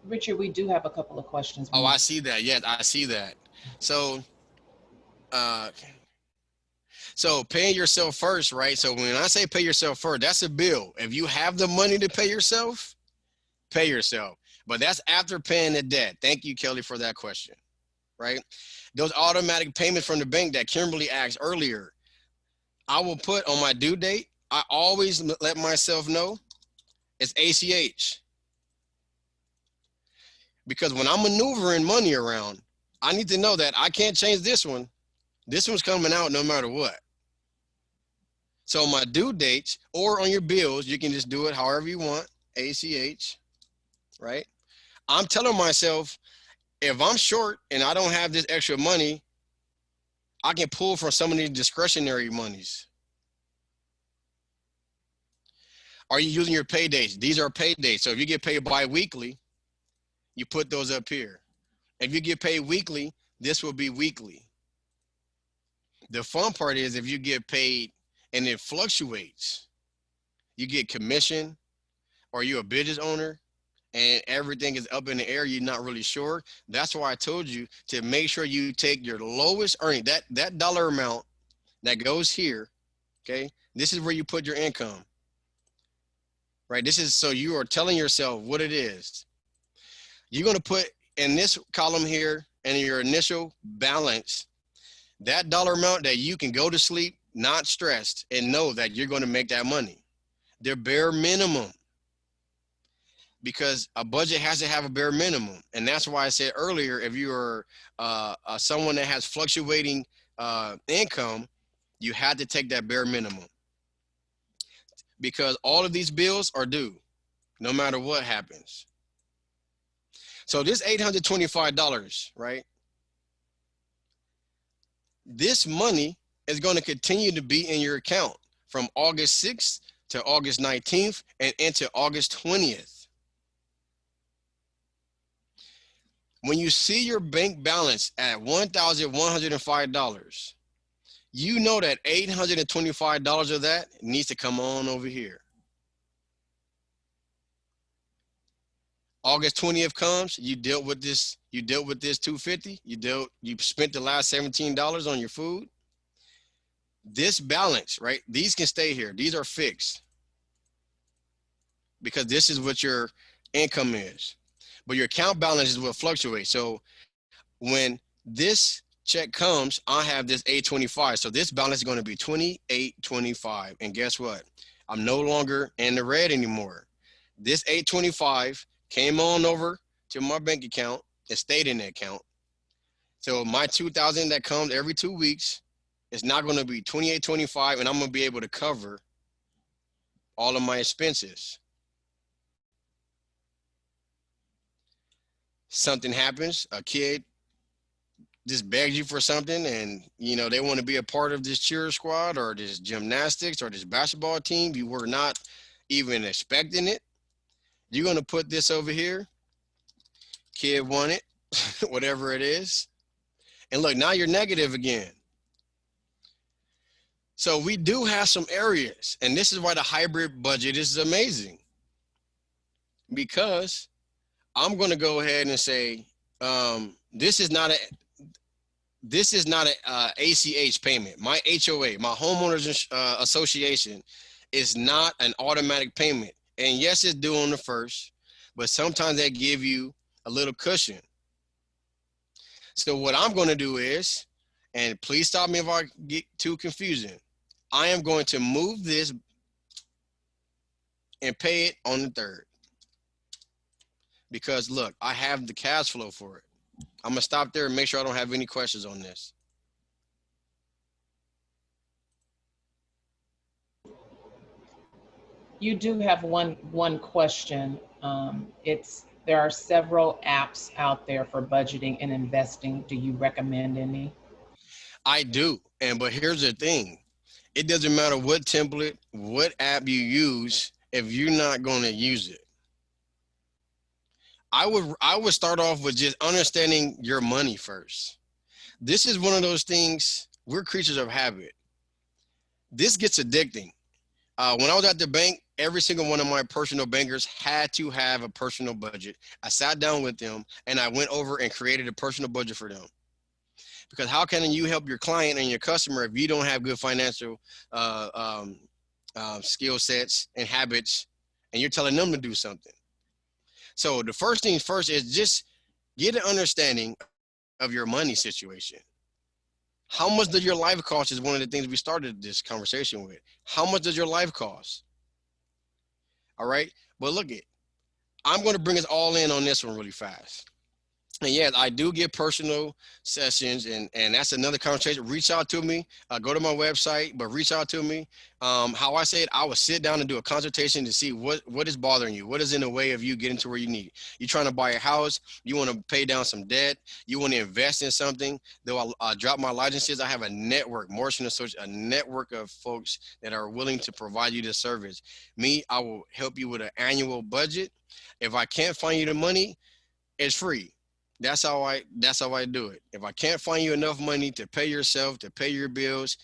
Richard, we do have a couple of questions. Oh, I see that. Yes, I see that. So paying yourself first, right? So when I say pay yourself first, that's a bill. If you have the money to pay yourself, pay yourself. But that's after paying the debt. Thank you, Kelly, for that question, right? Those automatic payments from the bank that Kimberly asked earlier, I will put on my due date. I always let myself know it's ACH. Because when I'm maneuvering money around, I need to know that I can't change this one. This one's coming out no matter what. So my due dates or on your bills, you can just do it however you want, ACH, right? I'm telling myself, if I'm short and I don't have this extra money, I can pull from some of these discretionary monies. Are you using your pay dates? These are pay dates. So if you get paid bi-weekly, you put those up here. If you get paid weekly, this will be weekly. The fun part is if you get paid and it fluctuates, you get commission or you're a business owner and everything is up in the air, you're not really sure. That's why I told you to make sure you take your lowest earning, that dollar amount that goes here, okay? This is where you put your income, right? This is so you are telling yourself what it is. You're going to put in this column here and your initial balance, that dollar amount that you can go to sleep, not stressed, and know that you're going to make that money. Their bare minimum. Because a budget has to have a bare minimum. And that's why I said earlier, if you are someone that has fluctuating income, you had to take that bare minimum. Because all of these bills are due, no matter what happens. So this $825, right? This money is going to continue to be in your account from August 6th to August 19th and into August 20th. When you see your bank balance at $1,105, you know that $825 of that needs to come on over here. August 20th comes, you dealt with this 250, you spent the last $17 on your food. This balance, right? These can stay here. These are fixed because this is what your income is. But your account balance is what fluctuates. So when this check comes, I have this 825. So this balance is going to be 2825. And guess what? I'm no longer in the red anymore. This 825 came on over to my bank account and stayed in the account. So my 2,000 that comes every 2 weeks is not going to be 2825, and I'm going to be able to cover all of my expenses. Something happens, a kid just begs you for something, and they want to be a part of this cheer squad or this gymnastics or this basketball team. You were not even expecting it. You're going to put this over here. Kid want it, whatever it is. And look, now you're negative again. So we do have some areas, and this is why the hybrid budget is amazing. Because I'm going to go ahead and say, this is not a ACH payment. My HOA, my homeowners association, is not an automatic payment. And yes, it's due on the 1st, but sometimes they give you a little cushion. So what I'm going to do is, and please stop me if I get too confusing, I am going to move this and pay it on the 3rd. Because look, I have the cash flow for it. I'm gonna stop there and make sure I don't have any questions on this. You do have one question. There are several apps out there for budgeting and investing. Do you recommend any? I do, but here's the thing. It doesn't matter what template, what app you use, if you're not going to use it. I would start off with just understanding your money first. This is one of those things, we're creatures of habit. This gets addicting. When I was at the bank, every single one of my personal bankers had to have a personal budget. I sat down with them and I went over and created a personal budget for them. Because how can you help your client and your customer if you don't have good financial skill sets and habits, and you're telling them to do something? So the first thing first is just get an understanding of your money situation. How much does your life cost is one of the things we started this conversation with. How much does your life cost? All right, but look it, I'm going to bring us all in on this one really fast. And yes, I do get personal sessions, and that's another conversation. Reach out to me, go to my website, but reach out to me. How I say it, I will sit down and do a consultation to see what is bothering you, what is in the way of you getting to where you need. You're trying to buy a house, you want to pay down some debt, you want to invest in something. Though I drop my licenses, I have a network, Morris Associates, a network of folks that are willing to provide you this service. Me, I will help you with an annual budget. If I can't find you the money, it's free. That's how I do it. If I can't find you enough money to pay yourself, to pay your bills,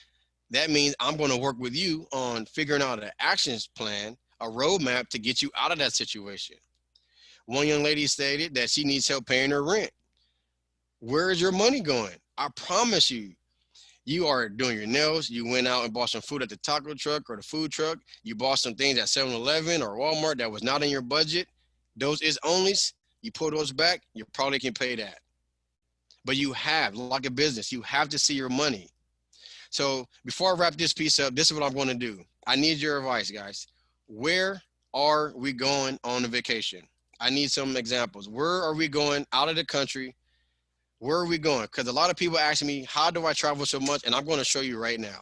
that means I'm going to work with you on figuring out an actions plan, a roadmap to get you out of that situation. One young lady stated that she needs help paying her rent. Where is your money going? I promise you, you are doing your nails. You went out and bought some food at the taco truck or the food truck. You bought some things at 7-Eleven or Walmart that was not in your budget. Those is onlys. You pull those back, you probably can pay that. But you have, like a business, you have to see your money. So before I wrap this piece up, this is what I'm going to do. I need your advice, guys. Where are we going on a vacation? I need some examples. Where are we going out of the country? Where are we going? Because a lot of people ask me, how do I travel so much? And I'm going to show you right now.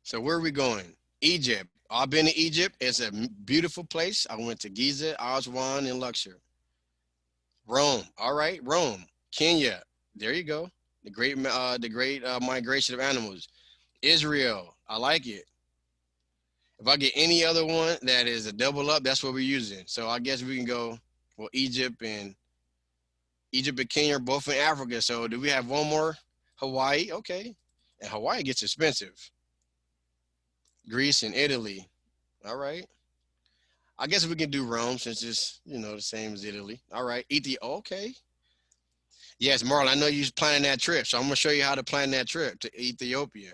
So where are we going? Egypt. I've been to Egypt. It's a beautiful place. I went to Giza, Aswan, and Luxor. Rome. All right, Rome. Kenya. There you go. The great migration of animals. Israel. I like it. If I get any other one that is a double up, that's what we're using. So I guess we can go, well, Egypt and Kenya are both in Africa. So do we have one more? Hawaii. Okay. And Hawaii gets expensive. Greece and Italy. All right. I guess we can do Rome since it's, the same as Italy. All right. Ethiopia. Okay. Yes, Marlon, I know you're planning that trip. So I'm going to show you how to plan that trip to Ethiopia.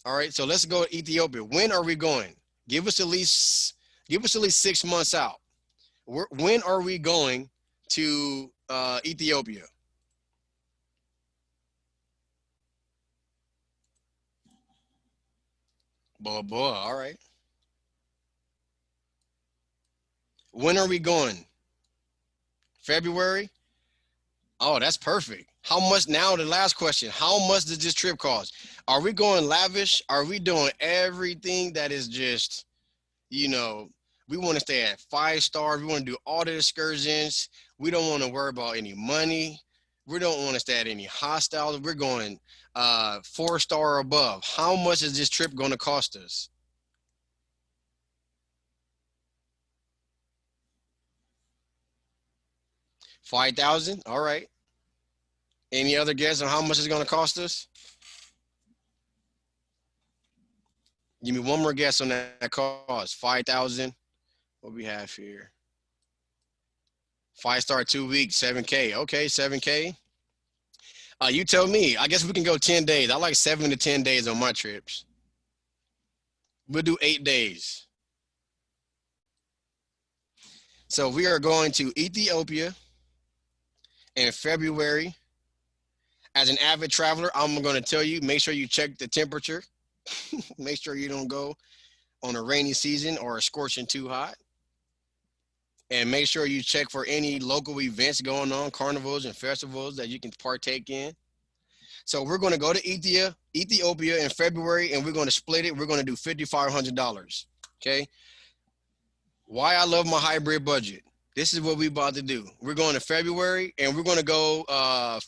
All right. So let's go to Ethiopia. When are we going? Give us at least 6 months out. When are we going to Ethiopia? Boy, all right. When are we going? February? Oh, that's perfect. How much now? The last question. How much does this trip cost? Are we going lavish? Are we doing everything that is just, we want to stay at 5 stars. We want to do all the excursions. We don't want to worry about any money. We don't want to stay at any hostels. We're going 4-star or above. How much is this trip going to cost us? $5,000. All right. Any other guess on how much it's going to cost us? Give me one more guess on that cost. 5,000. What we have here? 5-star 2 weeks, 7K. Okay, 7K. You tell me. I guess we can go 10 days. I like 7 to 10 days on my trips. We'll do 8 days. So we are going to Ethiopia in February. As an avid traveler, I'm going to tell you, make sure you check the temperature. Make sure you don't go on a rainy season or a scorching too hot. And make sure you check for any local events going on, carnivals and festivals that you can partake in. So we're going to go to Ethiopia in February, and we're going to split it. We're going to do $5,500. Okay. Why I love my hybrid budget. This is what we about to do. We're going to February, and we're going to go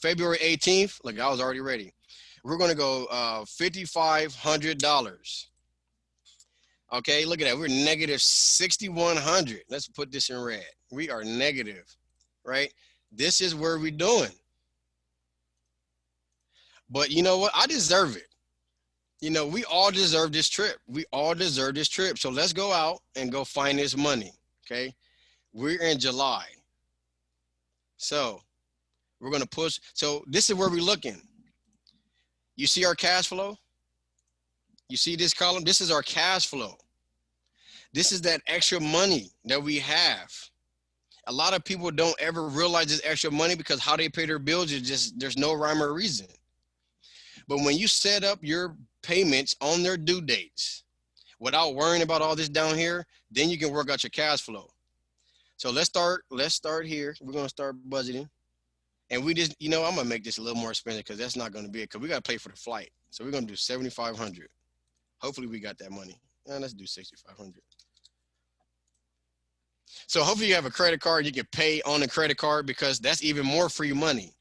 February 18th. Look, I was already ready. We're going to go $5,500. Okay, look at that. We're negative 6,100. Let's put this in red. We are negative, right? This is where we're doing. But you know what? I deserve it. We all deserve this trip. We all deserve this trip. So let's go out and go find this money, okay? We're in July. So we're going to push. So this is where we're looking. You see our cash flow? You see this column? This is our cash flow. This is that extra money that we have. A lot of people don't ever realize this extra money because how they pay their bills is just, there's no rhyme or reason. But when you set up your payments on their due dates without worrying about all this down here, then you can work out your cash flow. So let's start here. We're going to start budgeting. And we just, I'm going to make this a little more expensive because that's not going to be it because we got to pay for the flight. So we're going to do $7,500. Hopefully we got that money. Let's do $6,500. So hopefully you have a credit card. You can pay on the credit card because that's even more free money.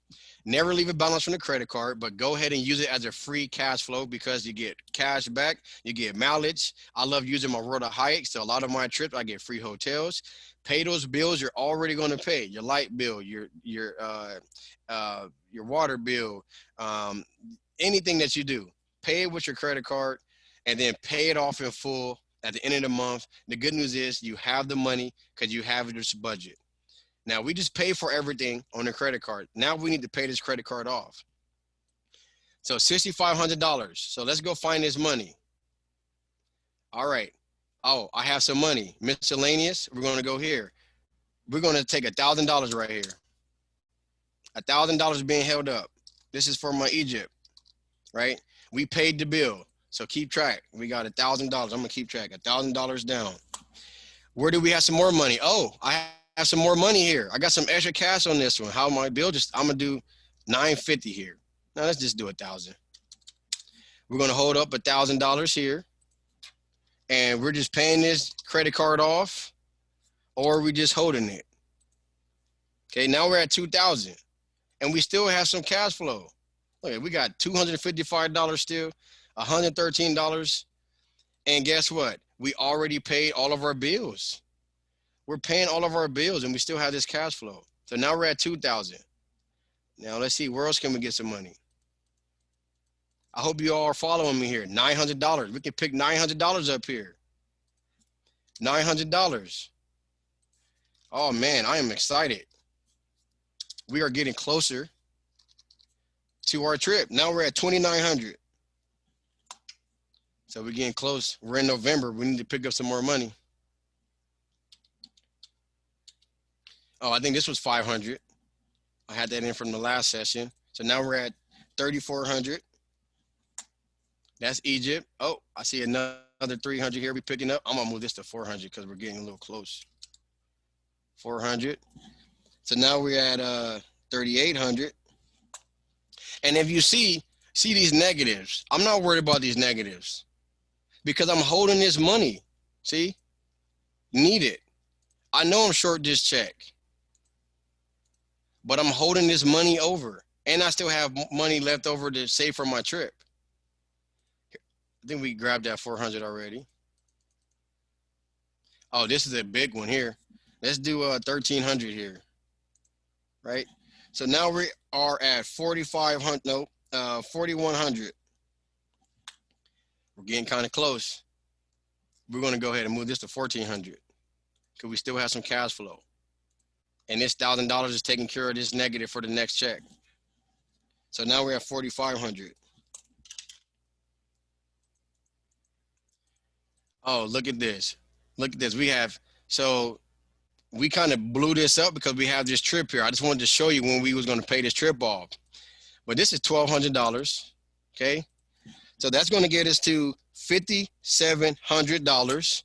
Never leave a balance from the credit card, but go ahead and use it as a free cash flow because you get cash back, you get mileage. I love using my Rota Hyatt. So a lot of my trips, I get free hotels. Pay those bills you're already going to pay. Your light bill, your water bill, anything that you do, pay it with your credit card and then pay it off in full at the end of the month. The good news is you have the money because you have this budget. Now we just pay for everything on the credit card. Now we need to pay this credit card off. So $6,500. So let's go find this money. All right. Oh, I have some money. Miscellaneous. We're going to go here. We're going to take $1,000 right here. $1,000 being held up. This is for my Egypt, right? We paid the bill. So keep track. We got $1,000. I'm going to keep track. $1,000 down. Where do we have some more money? Oh, I have some more money here. I got some extra cash on this one. How my bill I'm going to do $950 here. Now let's just do 1,000. We're going to hold up $1,000 here. And we're just paying this credit card off, or we just holding it. Okay, now we're at 2,000 and we still have some cash flow. Look, we got $255 still, $113. And guess what? We already paid all of our bills. We're paying all of our bills and we still have this cash flow. So now we're at 2,000. Now let's see, where else can we get some money? I hope you all are following me here. $900. We can pick $900 up here. $900. Oh man, I am excited. We are getting closer to our trip. Now we're at 2,900. So we're getting close. We're in November. We need to pick up some more money. Oh, I think this was 500. I had that in from the last session. So now we're at 3,400. That's Egypt. Oh, I see another 300 here we picking up. I'm gonna move this to 400 because we're getting a little close. 400. So now we're at 3,800. And if you see these negatives, I'm not worried about these negatives because I'm holding this money. See, need it. I know I'm short this check, but I'm holding this money over and I still have money left over to save for my trip. I think we grabbed that 400 already. Oh, this is a big one here. Let's do 1,300 here, right? So now we are at 4,500, no, 4,100. We're getting kind of close. We're gonna go ahead and move this to 1,400 because we still have some cash flow. And this $1,000 is taking care of this negative for the next check. So now we're at 4,500. Oh, look at this. Look at this. We have, so we kind of blew this up because we have this trip here. I just wanted to show you when we was going to pay this trip off. But this is $1,200, okay? So that's going to get us to $5,700.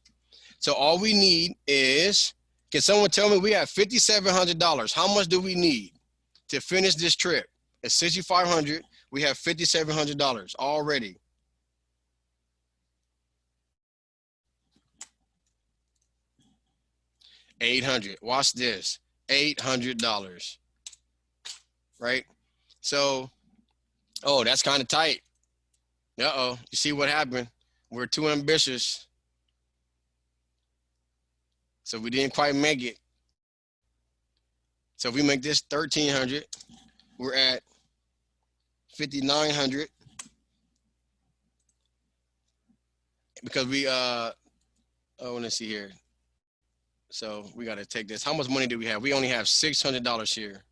So all we need is, can someone tell me we have $5,700? How much do we need to finish this trip? At 6,500, we have $5,700 already. $800. Watch this. $800. Right? So, oh, that's kind of tight. Uh-oh. You see what happened? We're too ambitious. So we didn't quite make it. So if we make this 1,300, we're at 5,900. Because we oh, let's see here. So we got to take this. How much money do we have? We only have $600 here.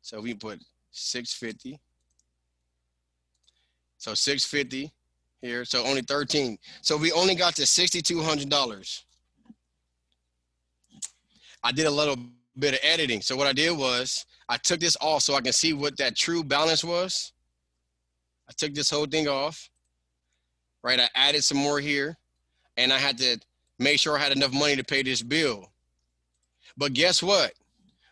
So we put 650. So 650 here. So only 13. So we only got to $6,200. I did a little bit of editing. So what I did was I took this off so I can see what that true balance was. I took this whole thing off, right? I added some more here and I had to make sure I had enough money to pay this bill. But guess what?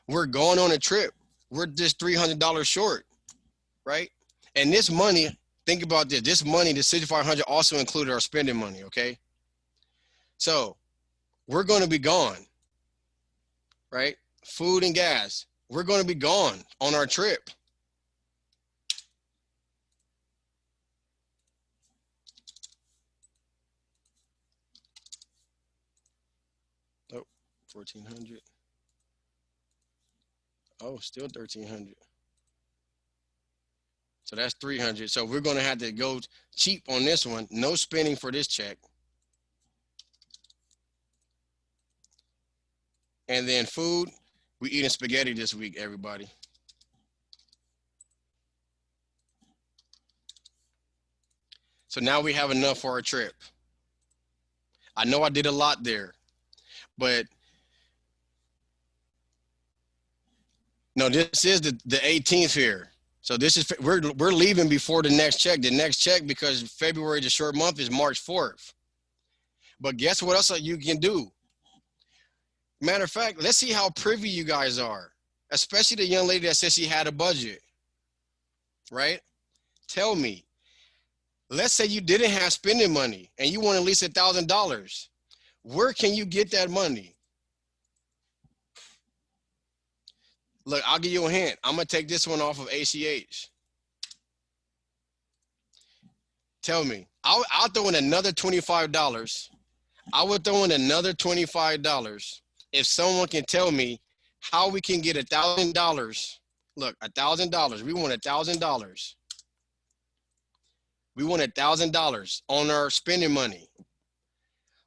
We're going on a trip. We're just $300 short, right? And this money, think about this. This money, the $6,500 also included our spending money, okay? So we're going to be gone, right? Food and gas. We're going to be gone on our trip. Oh, 1,400. Oh, still 1,300. So that's 300. So we're going to have to go cheap on this one. No spending for this check. And then food, we eating spaghetti this week, everybody. So now we have enough for our trip. I know I did a lot there, but no, this is the 18th here. So this is, we're leaving before the next check. The next check, because February is a short month, is March 4th. But guess what else you can do? Matter of fact, let's see how privy you guys are, especially the young lady that said she had a budget, right? Tell me, let's say you didn't have spending money and you want at least $1,000. Where can you get that money? Look, I'll give you a hint. I'm going to take this one off of ACH. Tell me. I'll throw in another $25. I would throw in another $25 if someone can tell me how we can get $1,000. Look, $1,000. We want $1,000. We want $1,000 on our spending money.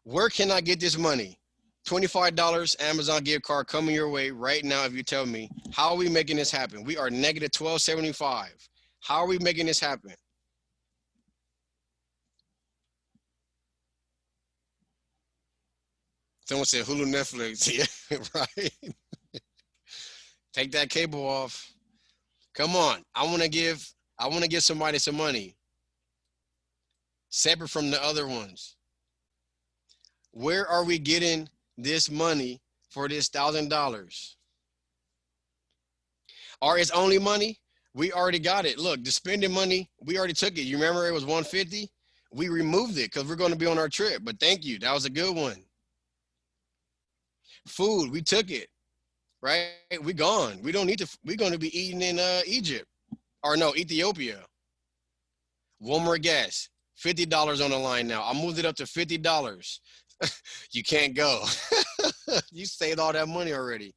Where can I get this money? $25 Amazon gift card coming your way right now if you tell me, how are we making this happen? We are negative 1275. How are we making this happen? Someone said Hulu, Netflix. Yeah, right. Take that cable off. Come on. I want to give somebody some money separate from the other ones. Where are we getting this money for this $1,000? Or it's only money? We already got it. Look, the spending money, we already took it. You remember it was 150? We removed it because we're going to be on our trip. But thank you. That was a good one. Food, we took it, right? We gone. We don't need to. We're going to be eating in Egypt, or no, Ethiopia. One more guess. $50 on the line now. I moved it up to $50. You can't go. You saved all that money already.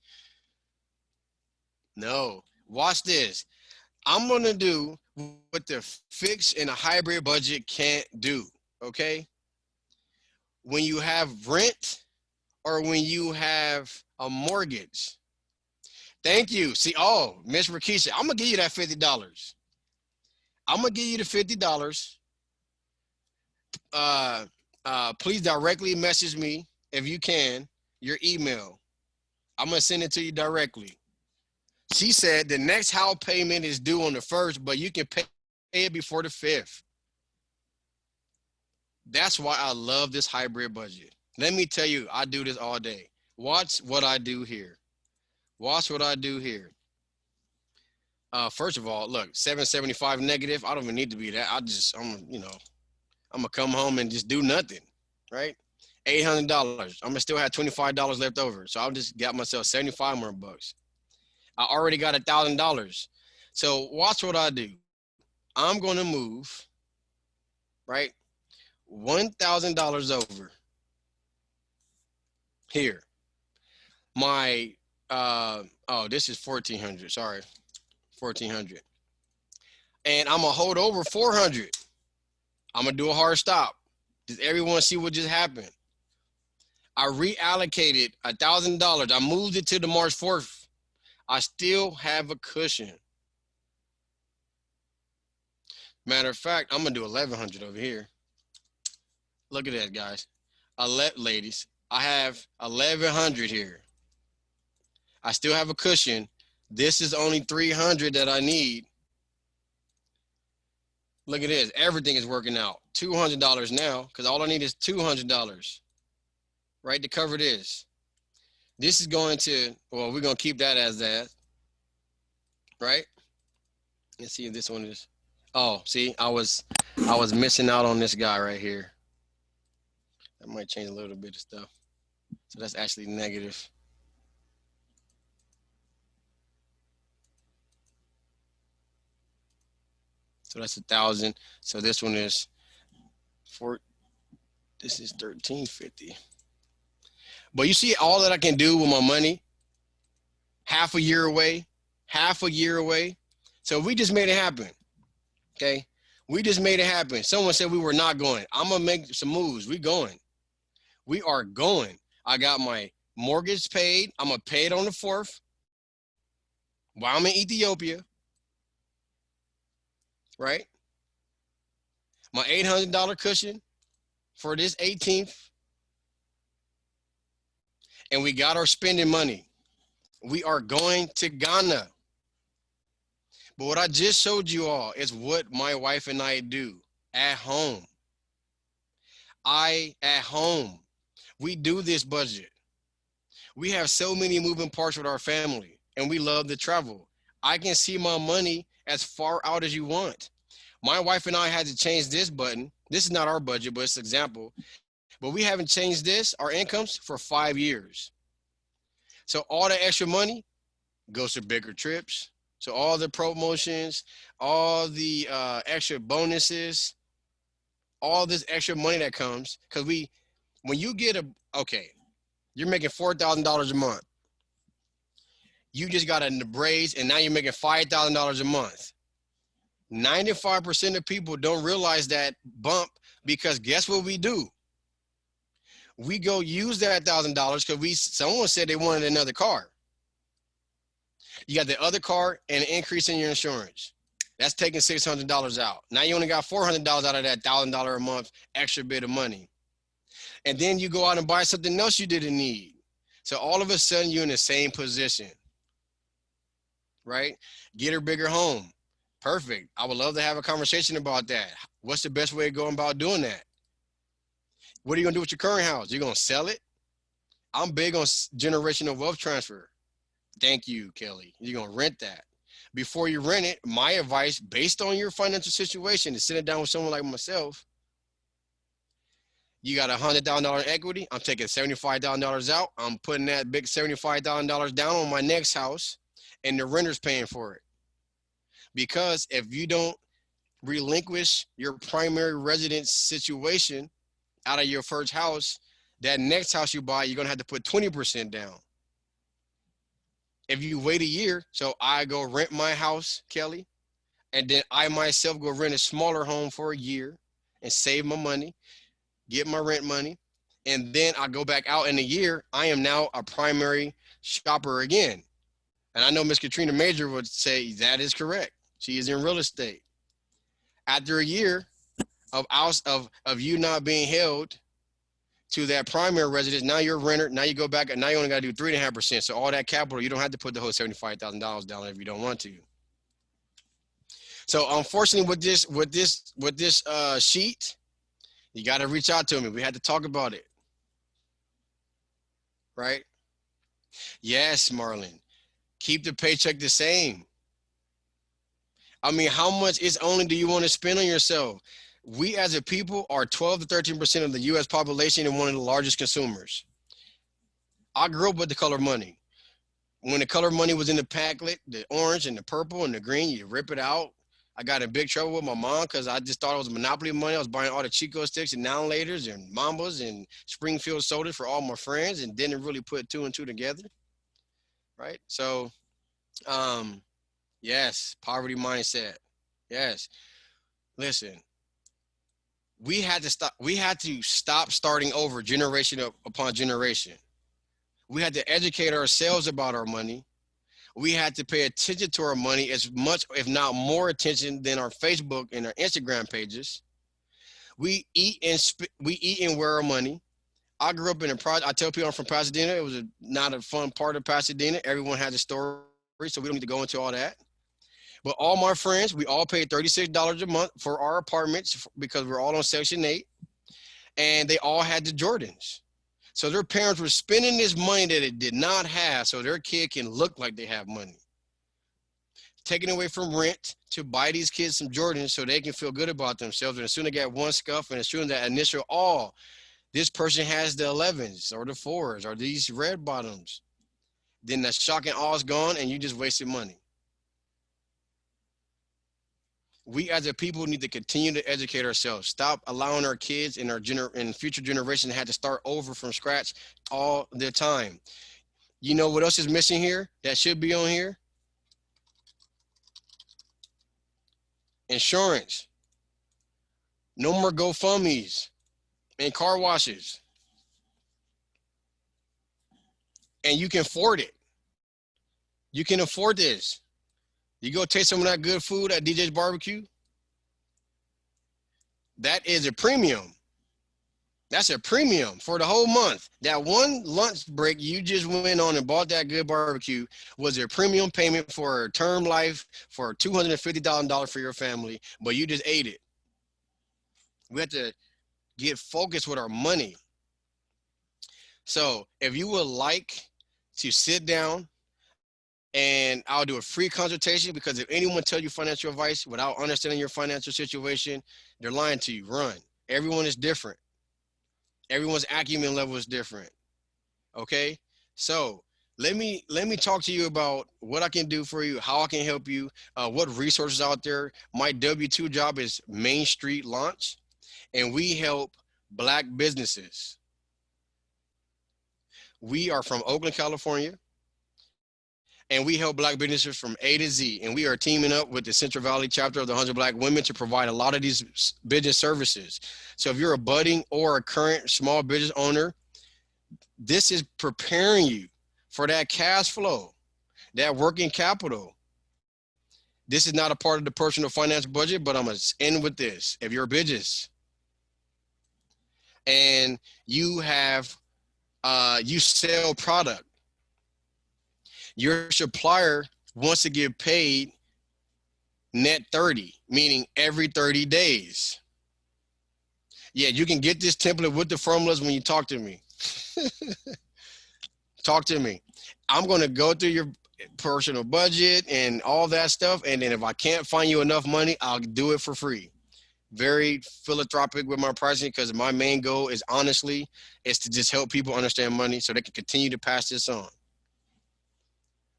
No. Watch this. I'm going to do what the fixed and a hybrid budget can't do, okay? When you have rent, or when you have a mortgage. Thank you. See, oh, Miss Rakisha, I'm going to give you that $50. I'm going to give you the $50. Please directly message me, if you can, your email. I'm going to send it to you directly. She said the next house payment is due on the 1st, but you can pay it before the 5th. That's why I love this hybrid budget. Let me tell you, I do this all day. Watch what I do here. Watch what I do here. First of all, look, 775 negative. I don't even need to be that. I'm gonna come home and just do nothing, right? $800. I'm gonna still have $25 left over. So I'll just got myself 75 more bucks. I already got $1,000. So watch what I do. I'm gonna move, right? $1,000 over. Here, my this is 1,400. Sorry, 1,400, and I'm gonna hold over 400. I'm gonna do a hard stop. Does everyone see what just happened? I reallocated $1,000. I moved it to the March 4th. I still have a cushion. Matter of fact, I'm gonna do 1,100 over here. Look at that, guys. Ladies. I have 1,100 here. I still have a cushion. This is only 300 that I need. Look at this. Everything is working out. $200 now, because all I need is $200, right, to cover this. This is going to, well, we're going to keep that as that, right? Let's see if this one is, oh, see, I was missing out on this guy right here. That might change a little bit of stuff. So that's actually negative. So that's 1,000. So this one is this is 1,350. But you see all that I can do with my money, half a year away. So we just made it happen, okay? We just made it happen. Someone said we were not going. I'm gonna make some moves. We going. We are going. I got my mortgage paid. I'm gonna pay it on the 4th while I'm in Ethiopia, right? My $800 cushion for this 18th. And we got our spending money. We are going to Ghana. But what I just showed you all is what my wife and I do at home. At home, we do this budget. We have so many moving parts with our family, and we love to travel. I can see my money as far out as you want. My wife and I had to change this button. This is not our budget, but it's an example. But we haven't changed this, our incomes, for 5 years. So all the extra money goes to bigger trips. So all the promotions, all the extra bonuses, all this extra money that comes, because when you get okay, you're making $4,000 a month. You just got a raise and now you're making $5,000 a month. 95% of people don't realize that bump, because guess what we do? We go use that $1,000 because someone said they wanted another car. You got the other car and an increase in your insurance. That's taking $600 out. Now you only got $400 out of that $1,000 a month extra bit of money. And then you go out and buy something else you didn't need. So all of a sudden you're in the same position, right? Get a bigger home. Perfect. I would love to have a conversation about that. What's the best way of going about doing that? What are you gonna do with your current house? You're gonna sell it? I'm big on generational wealth transfer. Thank you, Kelly. You're gonna rent that. Before you rent it, my advice, based on your financial situation, is sitting down with someone like myself. You got $100,000 equity. I'm taking $75,000 out. I'm putting that big $75,000 down on my next house, and the renter's paying for it. Because if you don't relinquish your primary residence situation out of your first house, that next house you buy, you're gonna have to put 20% down. If you wait a year, so I go rent my house, Kelly, and then I myself go rent a smaller home for a year and save my money, get my rent money, and then I go back out in a year, I am now a primary shopper again. And I know Miss Katrina Major would say that is correct. She is in real estate. After a year of you not being held to that primary residence, now you're a renter, now you go back and now you only got to do 3.5%. So all that capital, you don't have to put the whole $75,000 down if you don't want to. So unfortunately with this sheet, you got to reach out to me. We had to talk about it, right? Yes, Marlon, keep the paycheck the same. I mean, how much is only do you want to spend on yourself? We as a people are 12 to 13% of the US population and one of the largest consumers. I grew up with the color money. When the color money was in the packlet, the orange and the purple and the green, you rip it out. I got in big trouble with my mom because I just thought it was monopoly money. I was buying all the Chico sticks and Now and Laters and Mambas and Springfield sodas for all my friends and didn't really put two and two together, right? So, yes, poverty mindset. Yes. Listen, we had to stop starting over generation upon generation. We had to educate ourselves about our money. We had to pay attention to our money as much, if not more attention than our Facebook and our Instagram pages. We eat and wear our money. I grew up in I tell people I'm from Pasadena. It was not a fun part of Pasadena. Everyone has a story, so we don't need to go into all that. But all my friends, we all paid $36 a month for our apartments because we're all on Section 8. And they all had the Jordans. So their parents were spending this money that it did not have so their kid can look like they have money. Taking away from rent to buy these kids some Jordans so they can feel good about themselves. And as soon as they get one scuff and as soon as that initial, this person has the 11s or the 4s or these red bottoms, then that shock and awe is gone and you just wasted money. We as a people need to continue to educate ourselves. Stop allowing our kids and our future generations to have to start over from scratch all the time. You know what else is missing here that should be on here? Insurance. No more GoFundMes and car washes. And you can afford it. You can afford this. You go taste some of that good food at DJ's Barbecue. That is a premium. That's a premium for the whole month. That one lunch break you just went on and bought that good barbecue was a premium payment for a term life for $250,000 for your family, but you just ate it. We have to get focused with our money. So if you would like to sit down, and I'll do a free consultation, because if anyone tells you financial advice without understanding your financial situation, they're lying to you. Run. Everyone is different. Everyone's acumen level is different. Okay? So let me talk to you about what I can do for you, how I can help you, what resources out there. My W-2 job is Main Street Launch. and we help Black businesses. We are from Oakland, California, and we help Black businesses from A to Z. And we are teaming up with the Central Valley chapter of the 100 Black Women to provide a lot of these business services. So if you're a budding or a current small business owner, this is preparing you for that cash flow, that working capital. This is not a part of the personal finance budget, but I'm going to end with this. If you're a business and you have, you sell product, your supplier wants to get paid net 30, meaning every 30 days. Yeah, you can get this template with the formulas when you talk to me. Talk to me. I'm going to go through your personal budget and all that stuff. And then if I can't find you enough money, I'll do it for free. Very philanthropic with my pricing, because my main goal is honestly is to just help people understand money so they can continue to pass this on.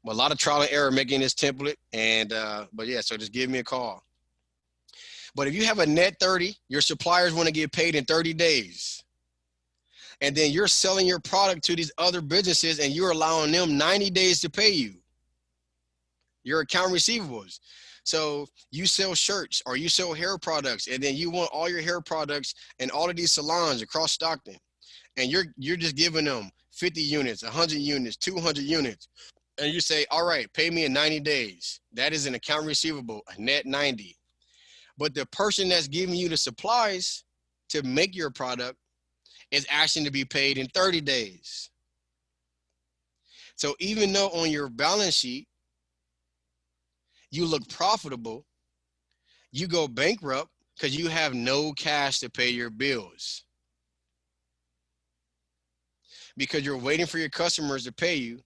A lot of trial and error making this template, and but yeah, so just give me a call. But if you have a net 30, your suppliers want to get paid in 30 days. And then you're selling your product to these other businesses and you're allowing them 90 days to pay you. Your account receivables. So you sell shirts or you sell hair products, and then you want all your hair products and all of these salons across Stockton. And you're just giving them 50 units, 100 units, 200 units. And you say, all right, pay me in 90 days. That is an account receivable, a net 90. But the person that's giving you the supplies to make your product is asking to be paid in 30 days. So even though on your balance sheet, you look profitable, you go bankrupt because you have no cash to pay your bills. Because you're waiting for your customers to pay you,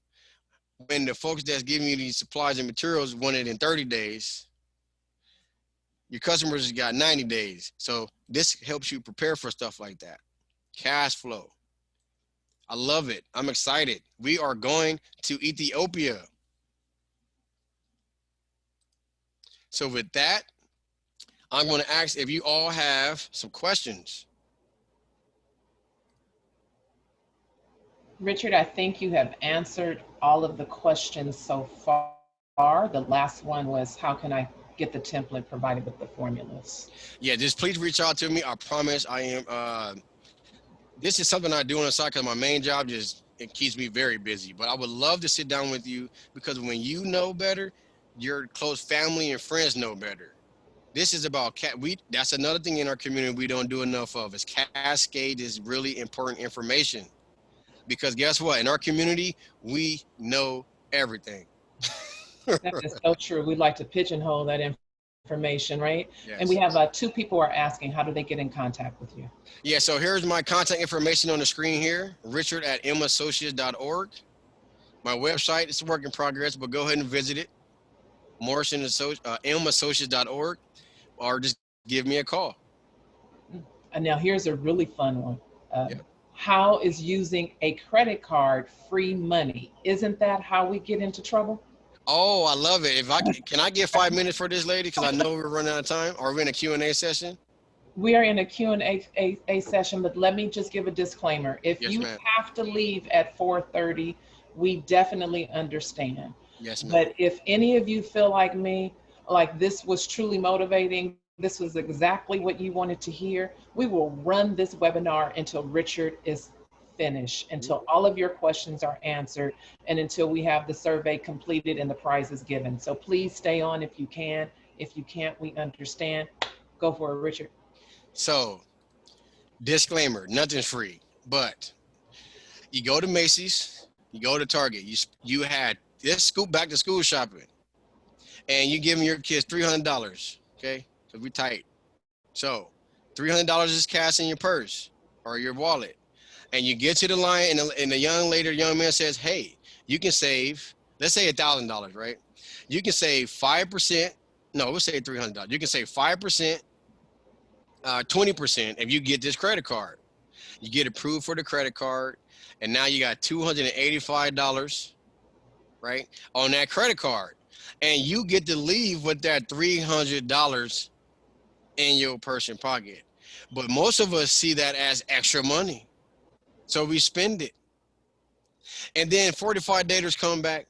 when the folks that's giving you these supplies and materials want it in 30 days, your customers got 90 days. So this helps you prepare for stuff like that. Cash flow. I love it. I'm excited. We are going to Ethiopia. So with that, I'm going to ask if you all have some questions. Richard, I think you have answered all of the questions so far. The last one was, how can I get the template provided with the formulas? Yeah, just please reach out to me. I promise I am, this is something I do on the side because my main job it keeps me very busy. But I would love to sit down with you, because when you know better, your close family and friends know better. This is about that's another thing in our community we don't do enough of, is cascade is really important information. Because guess what? In our community, we know everything. That is so true. We'd like to pigeonhole that information, right? Yes. And we have 2 people are asking, how do they get in contact with you? Yeah, so here's my contact information on the screen here, richard@massociates.org. My website is a work in progress, but go ahead and visit it, massociates.org, or just give me a call. And now here's a really fun one. Yep. How is using a credit card free money? Isn't that how we get into trouble? Oh, I love it. Can I get 5 minutes for this lady? Because I know we're running out of time. Are we in a Q&A session? We are in a Q&A session, but let me just give a disclaimer. If Yes, you ma'am. have to leave at 4:30, we definitely understand. Yes, ma'am. But if any of you feel like me, like this was truly motivating, this was exactly what you wanted to hear, we will run this webinar until Richard is finished, until all of your questions are answered, and until we have the survey completed and the prizes given. So please stay on if you can. If you can't, we understand. Go for it, Richard. So, disclaimer, nothing's free, but you go to Macy's, you go to Target, you had this back to school shopping, and you giving your kids $300, okay? Because we tight. So $300 is cash in your purse or your wallet. And you get to the line, and the young lady or young man says, hey, you can save, let's say $1,000, right? You can save 5%. No, we'll say $300. You can save 5%, 20% if you get this credit card. You get approved for the credit card, and now you got $285, right, on that credit card. And you get to leave with that $300 in your purse and pocket. But most of us see that as extra money. So we spend it. And then 45 daters come back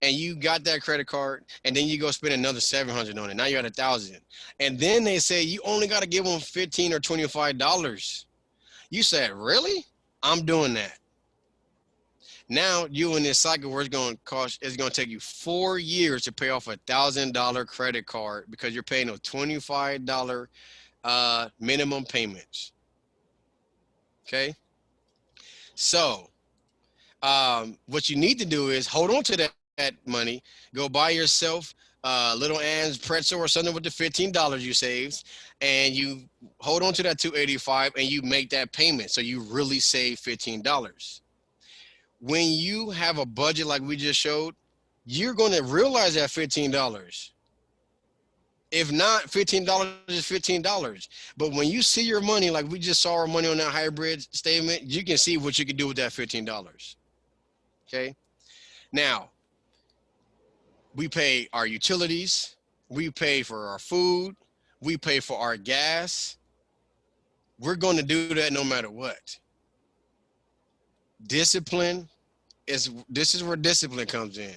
and you got that credit card and then you go spend another 700 on it. Now you're at 1,000. And then they say you only got to give them $15 or $25. You said, really? I'm doing that. Now you in this cycle where it's going to take you 4 years to pay off $1,000 credit card because you're paying a $25 minimum payments. Okay. So what you need to do is hold on to that money, go buy yourself Little Ann's pretzel or something with the $15 you saved, and you hold on to that $285 and you make that payment. So you really save $15. When you have a budget like we just showed, you're going to realize that $15. If not, $15 is $15. But when you see your money, like we just saw our money on that hybrid statement, you can see what you can do with that $15. Okay. Now, we pay our utilities, we pay for our food, we pay for our gas. We're going to do that no matter what. Discipline this is where discipline comes in.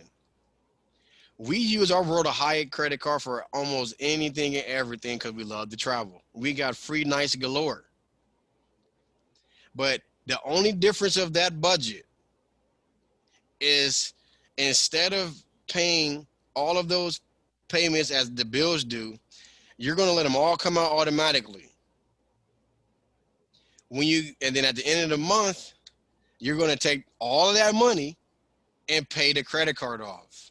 We use our World of Hyatt credit card for almost anything and everything because we love to travel. We got free nights galore. But the only difference of that budget is instead of paying all of those payments as the bills do, you're going to let them all come out automatically. And then at the end of the month, you're going to take all of that money and pay the credit card off.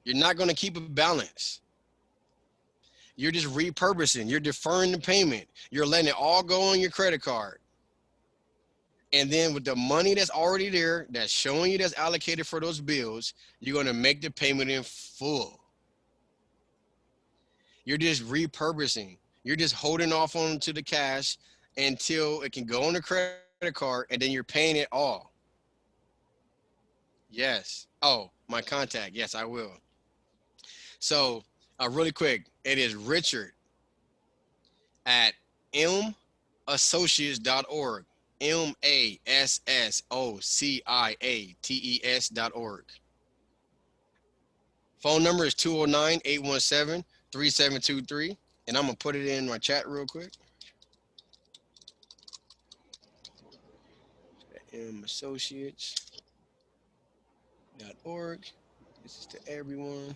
You're not going to keep a balance. You're just repurposing. You're deferring the payment. You're letting it all go on your credit card. And then with the money that's already there, that's showing you that's allocated for those bills, you're going to make the payment in full. You're just repurposing. You're just holding off on to the cash until it can go on the credit card, and then you're paying it all. Yes. Oh, my contact. Yes, I will. So really quick, it is Richard at massociates.org. massociates.org. Phone number is 209-817-3723. And I'm going to put it in my chat real quick. massociates.org. This is to everyone.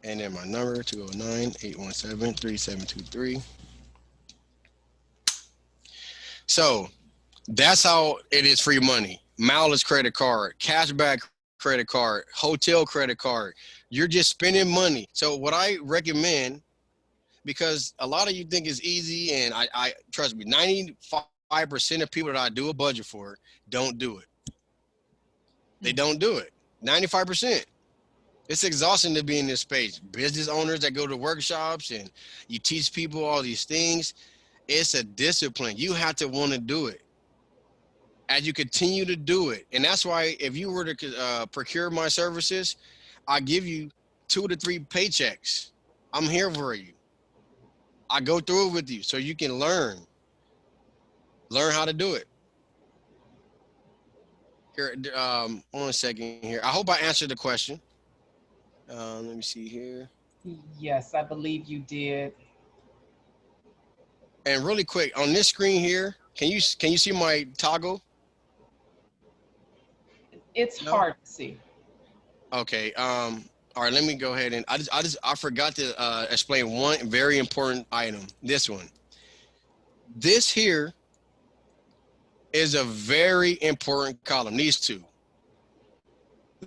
And then my number, 209-817-3723. So that's how it is free money. Mileage credit card, cashback credit card, hotel credit card. You're just spending money. So what I recommend, because a lot of you think it's easy, and I trust me, 95% of people that I do a budget for don't do it. They don't do it. 95%. It's exhausting to be in this space. Business owners that go to workshops and you teach people all these things. It's a discipline. You have to want to do it. As you continue to do it. And that's why if you were to procure my services, I give you 2 to 3 paychecks. I'm here for you. I go through it with you so you can learn how to do it. Here, 1 second here. I hope I answered the question. Let me see here. Yes, I believe you did. And really quick, on this screen here, can you see my toggle? It's hard to see. Okay. All right, let me go ahead and I forgot to explain one very important item. This one. This here is a very important column. These two.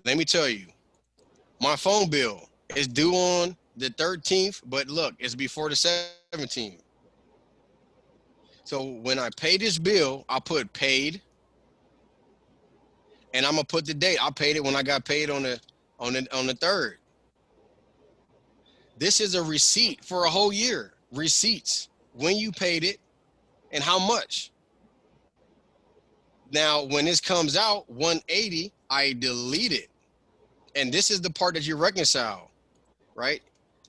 Let me tell you, my phone bill is due on the 13th, but look, it's before the 17th. So when I pay this bill, I put paid, and I'm gonna put the date. I paid it when I got paid on the 3rd. This is a receipt for a whole year. Receipts, when you paid it and how much. Now, when this comes out, 180, I delete it. And this is the part that you reconcile, right?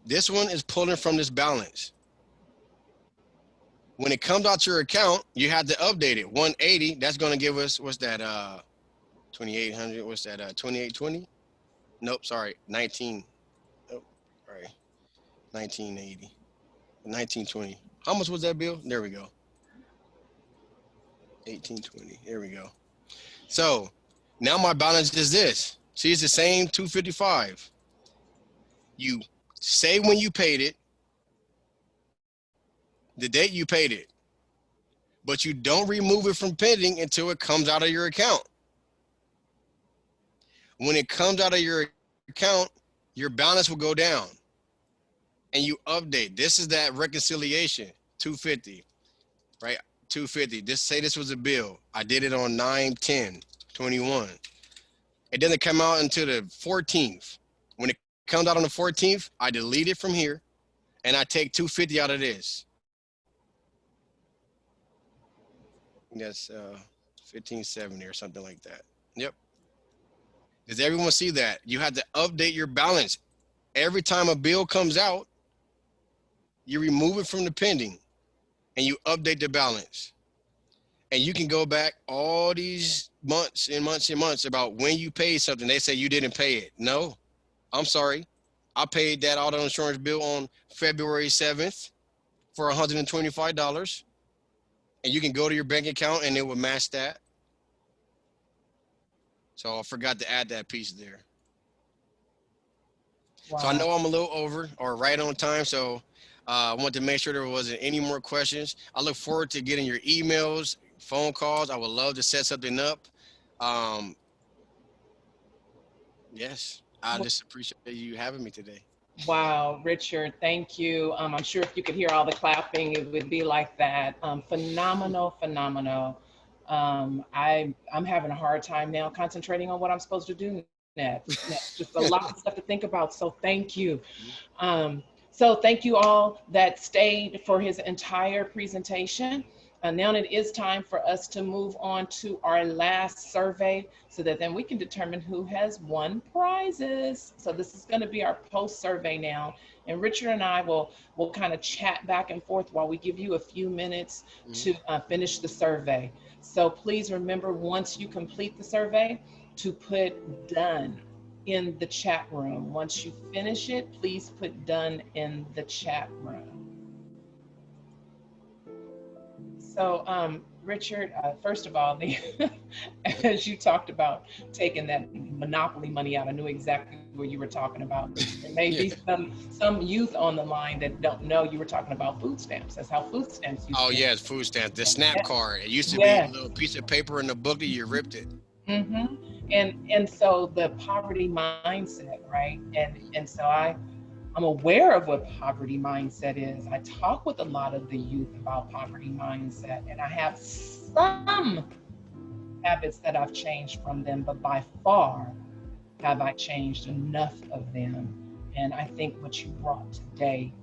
This one is pulling from this balance. When it comes out your account, you have to update it. 180, that's going to give us, what's that, 2,800, what's that, 2820? Nope, sorry, 19, oh, sorry, 1980, 1920. How much was that bill? There we go. 1820, there we go. So now my balance is this. See, it's the same 255. You say when you paid it, the date you paid it, but you don't remove it from pending until it comes out of your account. When it comes out of your account, your balance will go down and you update. This is that reconciliation, 250, right? 250. Just say this was a bill. I did it on 9/10/21. It doesn't come out until the 14th. When it comes out on the 14th, I delete it from here and I take 250 out of this. That's 1570 or something like that. Yep. Does everyone see that? You have to update your balance. Every time a bill comes out, you remove it from the pending and you update the balance. And you can go back all these months and months and months about when you paid something. They say you didn't pay it. No, I'm sorry. I paid that auto insurance bill on February 7th for $125. And you can go to your bank account and it will match that. So I forgot to add that piece there. Wow. So I know I'm a little over or right on time. So I want to make sure there wasn't any more questions. I look forward to getting your emails, phone calls. I would love to set something up. Yes, I just appreciate you having me today. Wow, Richard, thank you. I'm sure if you could hear all the clapping, it would be like that. Phenomenal, phenomenal. I'm having a hard time now concentrating on what I'm supposed to do next. Just a lot of stuff to think about. So thank you. So thank you all that stayed for his entire presentation. Now it is time for us to move on to our last survey so that then we can determine who has won prizes. So this is going to be our post survey now. And Richard and I will kind of chat back and forth while we give you a few minutes to finish the survey. So please remember, once you complete the survey, to put done in the chat room. Once you finish it, please put done in the chat room. So, Richard, first of all, as you talked about taking that Monopoly money out, I knew exactly what you were talking about. There may be some youth on the line that don't know you were talking about food stamps. That's how food stamps used to be. Yeah, it's food stamps. The SNAP card. It used to be a little piece of paper in the book that you ripped it. Mm-hmm. And so the poverty mindset, right? And so I'm aware of what poverty mindset is. I talk with a lot of the youth about poverty mindset, and I have some habits that I've changed from them, but by far have I changed enough of them. And I think what you brought today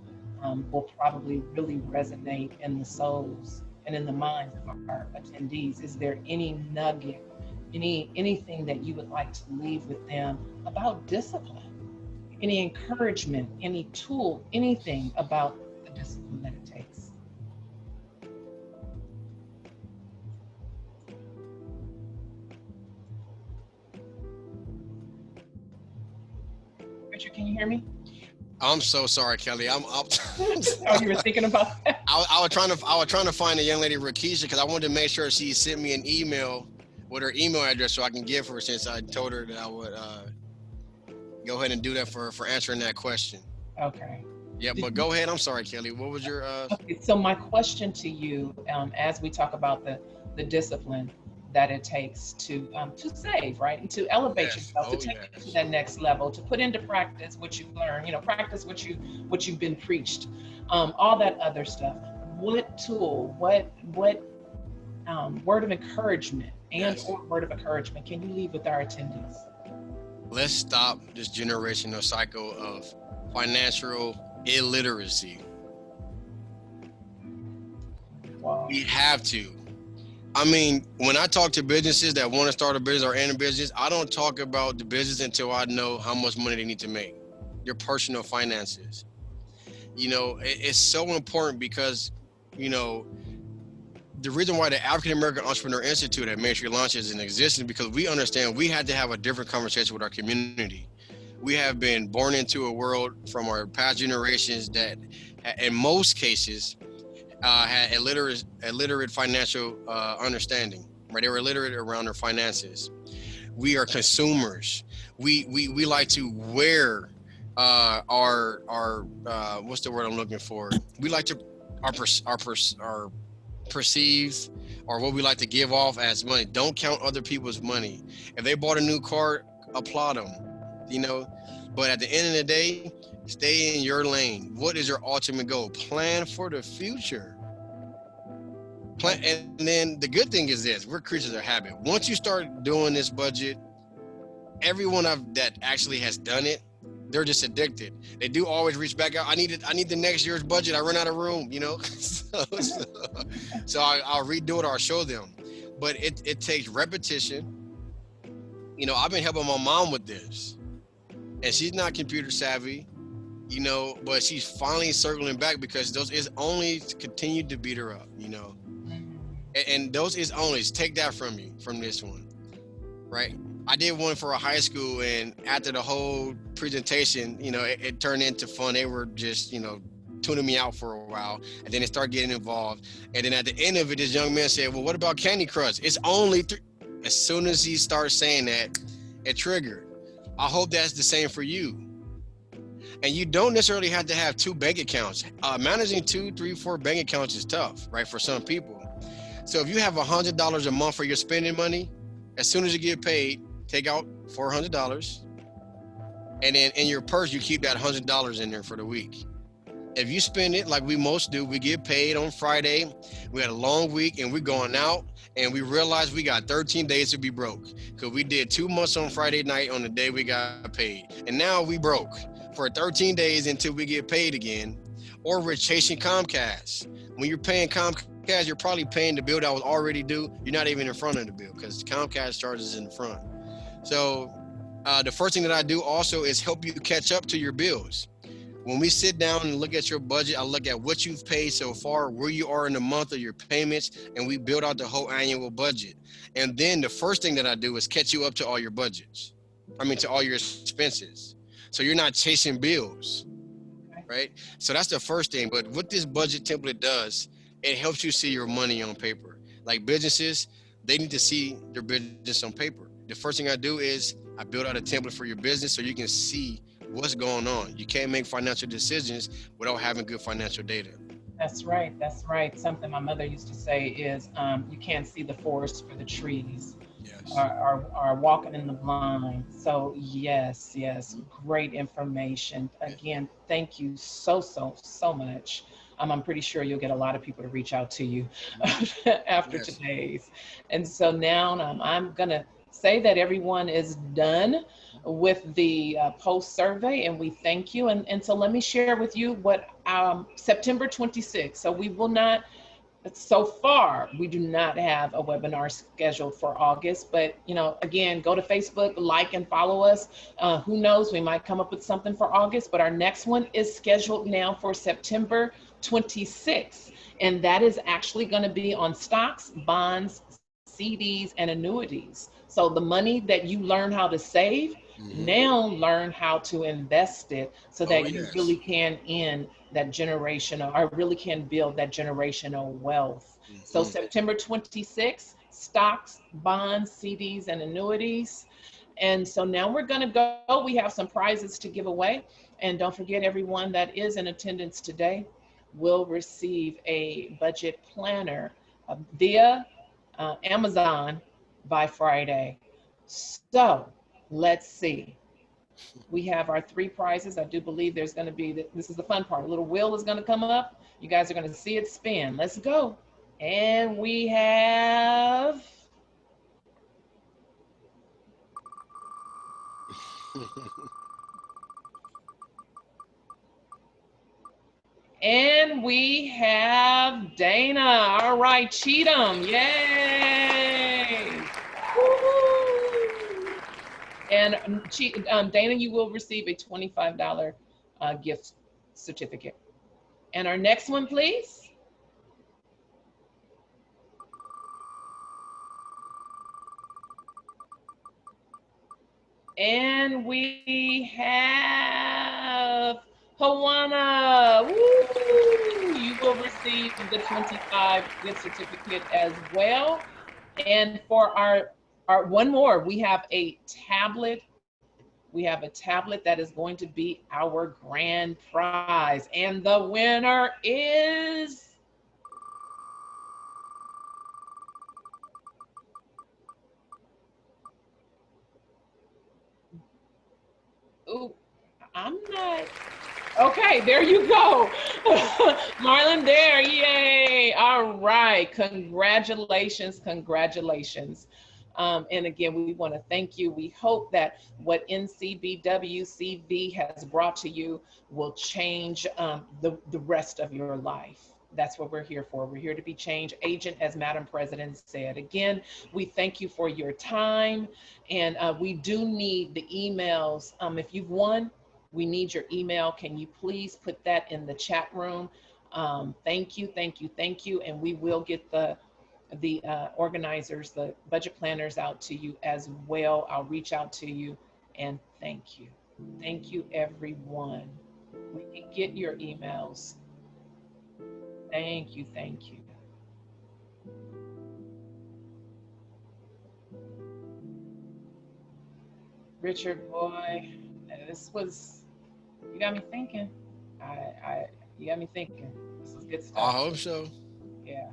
will probably really resonate in the souls and in the minds of our attendees. Is there any nugget, anything that you would like to leave with them about discipline? Any encouragement, any tool, anything about the discipline that it takes? Richard, can you hear me? I'm so sorry, Kelly. Oh, you were thinking about that? I was trying to find the young lady Rakisha because I wanted to make sure she sent me an email with her email address so I can give her, since I told her that I would go ahead and do that for answering that question. Okay. Yeah, but go ahead. I'm sorry, Kelly. What was your? Okay, so my question to you, as we talk about the discipline that it takes to save, right, and to elevate yourself, to take it to that next level, to put into practice what you've learned, practice what you've been preached, all that other stuff. What tool, what word of encouragement or word of encouragement can you leave with our attendees? Let's stop this generational cycle of financial illiteracy. Wow. We have to. I mean, when I talk to businesses that want to start a business or in a business, I don't talk about the business until I know how much money they need to make, your personal finances. It's so important because, the reason why the African American Entrepreneur Institute at Main Street Launch is in existence because we understand we had to have a different conversation with our community. We have been born into a world from our past generations that, in most cases, had illiterate financial understanding. Right, they were illiterate around their finances. We are consumers. We like to wear our what's the word I'm looking for? We like to our perceives or what we like to give off as money. Don't count other people's money. If they bought a new car, applaud them, you know. But at the end of the day, stay in your lane. What is your ultimate goal? Plan for the future. Plan, and then the good thing is this: we're creatures of habit. Once you start doing this budget, everyone that actually has done it, they're just addicted. They do always reach back out. I need the next year's budget. I run out of room, you know. so I'll redo it or I'll show them. But it takes repetition. You know, I've been helping my mom with this, and she's not computer savvy, you know, but she's finally circling back because those is only continued to beat her up, you know. And those is onlys, take that from me, from this one, right? I did one for a high school, and after the whole presentation, you know, it turned into fun. They were just, you know, tuning me out for a while, and then they started getting involved. And then at the end of it, this young man said, well, what about Candy Crush? It's only three. As soon as he starts saying that, it triggered. I hope that's the same for you. And you don't necessarily have to have two bank accounts. Managing 2, 3, 4 bank accounts is tough, right, for some people. So if you have $100 a month for your spending money, as soon as you get paid, take out $400, and then in your purse, you keep that $100 in there for the week. If you spend it like we most do, we get paid on Friday, we had a long week, and we're going out, and we realize we got 13 days to be broke because we did 2 months on Friday night on the day we got paid. And now we broke for 13 days until we get paid again, or we're chasing Comcast. When you're paying Comcast, you're probably paying the bill that was already due. You're not even in front of the bill because Comcast charges in the front. So the first thing that I do also is help you catch up to your bills. When we sit down and look at your budget, I look at what you've paid so far, where you are in the month of your payments, and we build out the whole annual budget. And then the first thing that I do is catch you up to all your budgets. To all your expenses. So you're not chasing bills, right? So that's the first thing. But what this budget template does, it helps you see your money on paper. Like businesses, they need to see their business on paper. The first thing I do is I build out a template for your business so you can see what's going on. You can't make financial decisions without having good financial data. That's right. That's right. Something my mother used to say is you can't see the forest for the trees. Yes. Are walking in the blind. So yes, great information. Again, thank you so much. I'm pretty sure you'll get a lot of people to reach out to you after today's. And so now I'm gonna say that everyone is done with the post survey, and we thank you. And so let me share with you what September 26th. So we will not. So far, we do not have a webinar scheduled for August, but again, go to Facebook, like and follow us. Who knows, we might come up with something for August, but our next one is scheduled now for September 26th. And that is actually going to be on stocks, bonds, CDs, and annuities. So the money that you learn how to save, now learn how to invest it so that you really can end that generational, or really can build that generational wealth. So September 26th, stocks, bonds, CDs, and annuities. And so now we're going to go. We have some prizes to give away. And don't forget, everyone that is in attendance today will receive a budget planner via Amazon by Friday. So let's see. We have our 3 prizes. I do believe there's going to be, this is the fun part. A little wheel is going to come up. You guys are going to see it spin. Let's go. And we have and we have Dana. All right, Cheatham. Yay. Woo-hoo. And Dana, you will receive a $25 gift certificate. And our next one, please. And we have Hawana. Woo! You will receive the 25 gift certificate as well. And for our one more, we have a tablet. We have a tablet that is going to be our grand prize. And the winner is... Ooh, I'm not... Okay, there you go. Marlon there, yay. All right, congratulations, congratulations. And again, we want to thank you. We hope that what NCBWCV has brought to you will change the rest of your life. That's what we're here for. We're here to be change agent, as Madam President said. Again, we thank you for your time. And we do need the emails. If you've won, we need your email. Can you please put that in the chat room? Thank you, thank you, thank you. And we will get the organizers, the budget planners out to you as well. I'll reach out to you and thank you. Thank you, everyone. We can get your emails. Thank you, thank you. Richard, boy, this was, you got me thinking. You got me thinking. This is good stuff. I hope so. Yeah.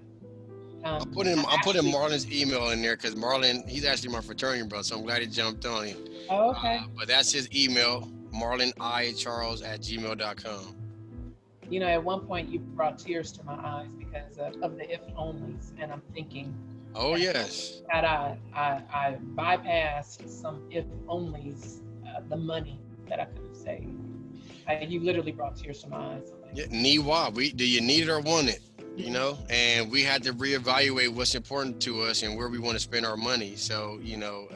I'm putting Marlon's email in there because Marlon, he's actually my fraternity brother, so I'm glad he jumped on it. Oh, okay. But that's his email, marlonicharles@gmail.com. You know, at one point you brought tears to my eyes because of the if onlys, and I'm thinking, oh yes, had I bypassed some if onlys, the money that I could have saved. You literally brought tears to my eyes. Yeah, need what? Do you need it or want it? You know, and we had to reevaluate what's important to us and where we want to spend our money. So, you know,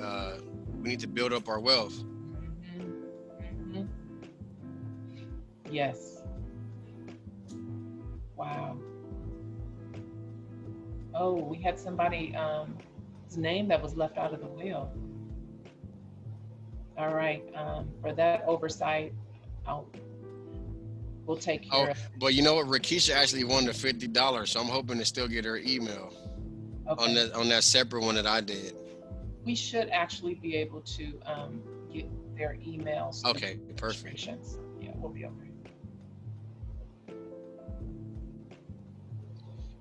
we need to build up our wealth. Mm-hmm. Mm-hmm. Yes. Wow. Oh, we had somebody, his name that was left out of the will. All right. For that oversight, we'll take care of it. But you know what? Rakisha actually won the $50, so I'm hoping to still get her email on that separate one that I did. We should actually be able to get their emails. Okay, perfect. Yeah, we'll be okay.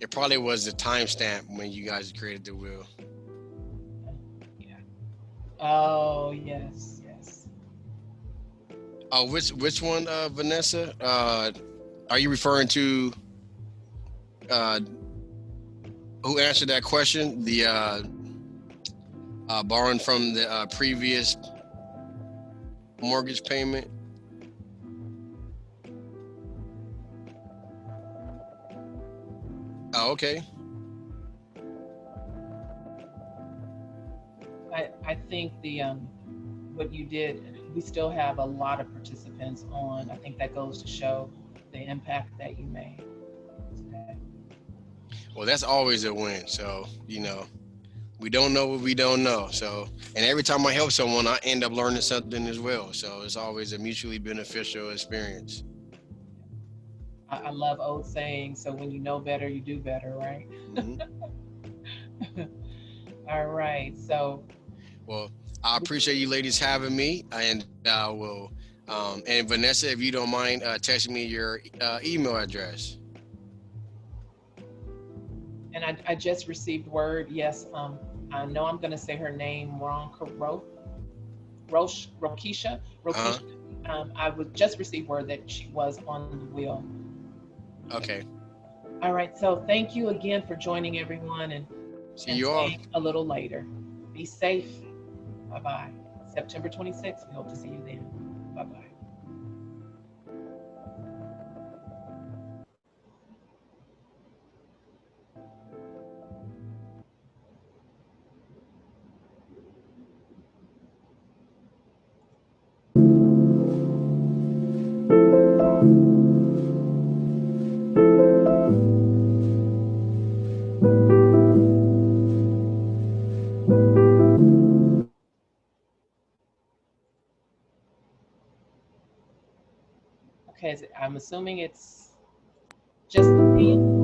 It probably was the timestamp when you guys created the will. Yeah. Oh, yes, yes. Oh, which one, Vanessa? Are you referring to who answered that question? The borrowing from the previous mortgage payment? Oh, okay. I think what you did, we still have a lot of participants on. I think that goes to show the impact that you made today. Well, that's always a win. So, you know, we don't know what we don't know. So, and every time I help someone, I end up learning something as well. So it's always a mutually beneficial experience. I love old sayings. So when you know better, you do better, right? Mm-hmm. All right. So. Well, I appreciate you ladies having me, and I will. And Vanessa, if you don't mind, texting me your email address. And I just received word. Yes, I know I'm going to say her name wrong. Rokisha. I would just receive word that she was on the wheel. Okay. All right. So thank you again for joining everyone, and see you all a little later. Be safe. Bye-bye. September 26th. We hope to see you then. Bye-bye. I'm assuming it's just the pen.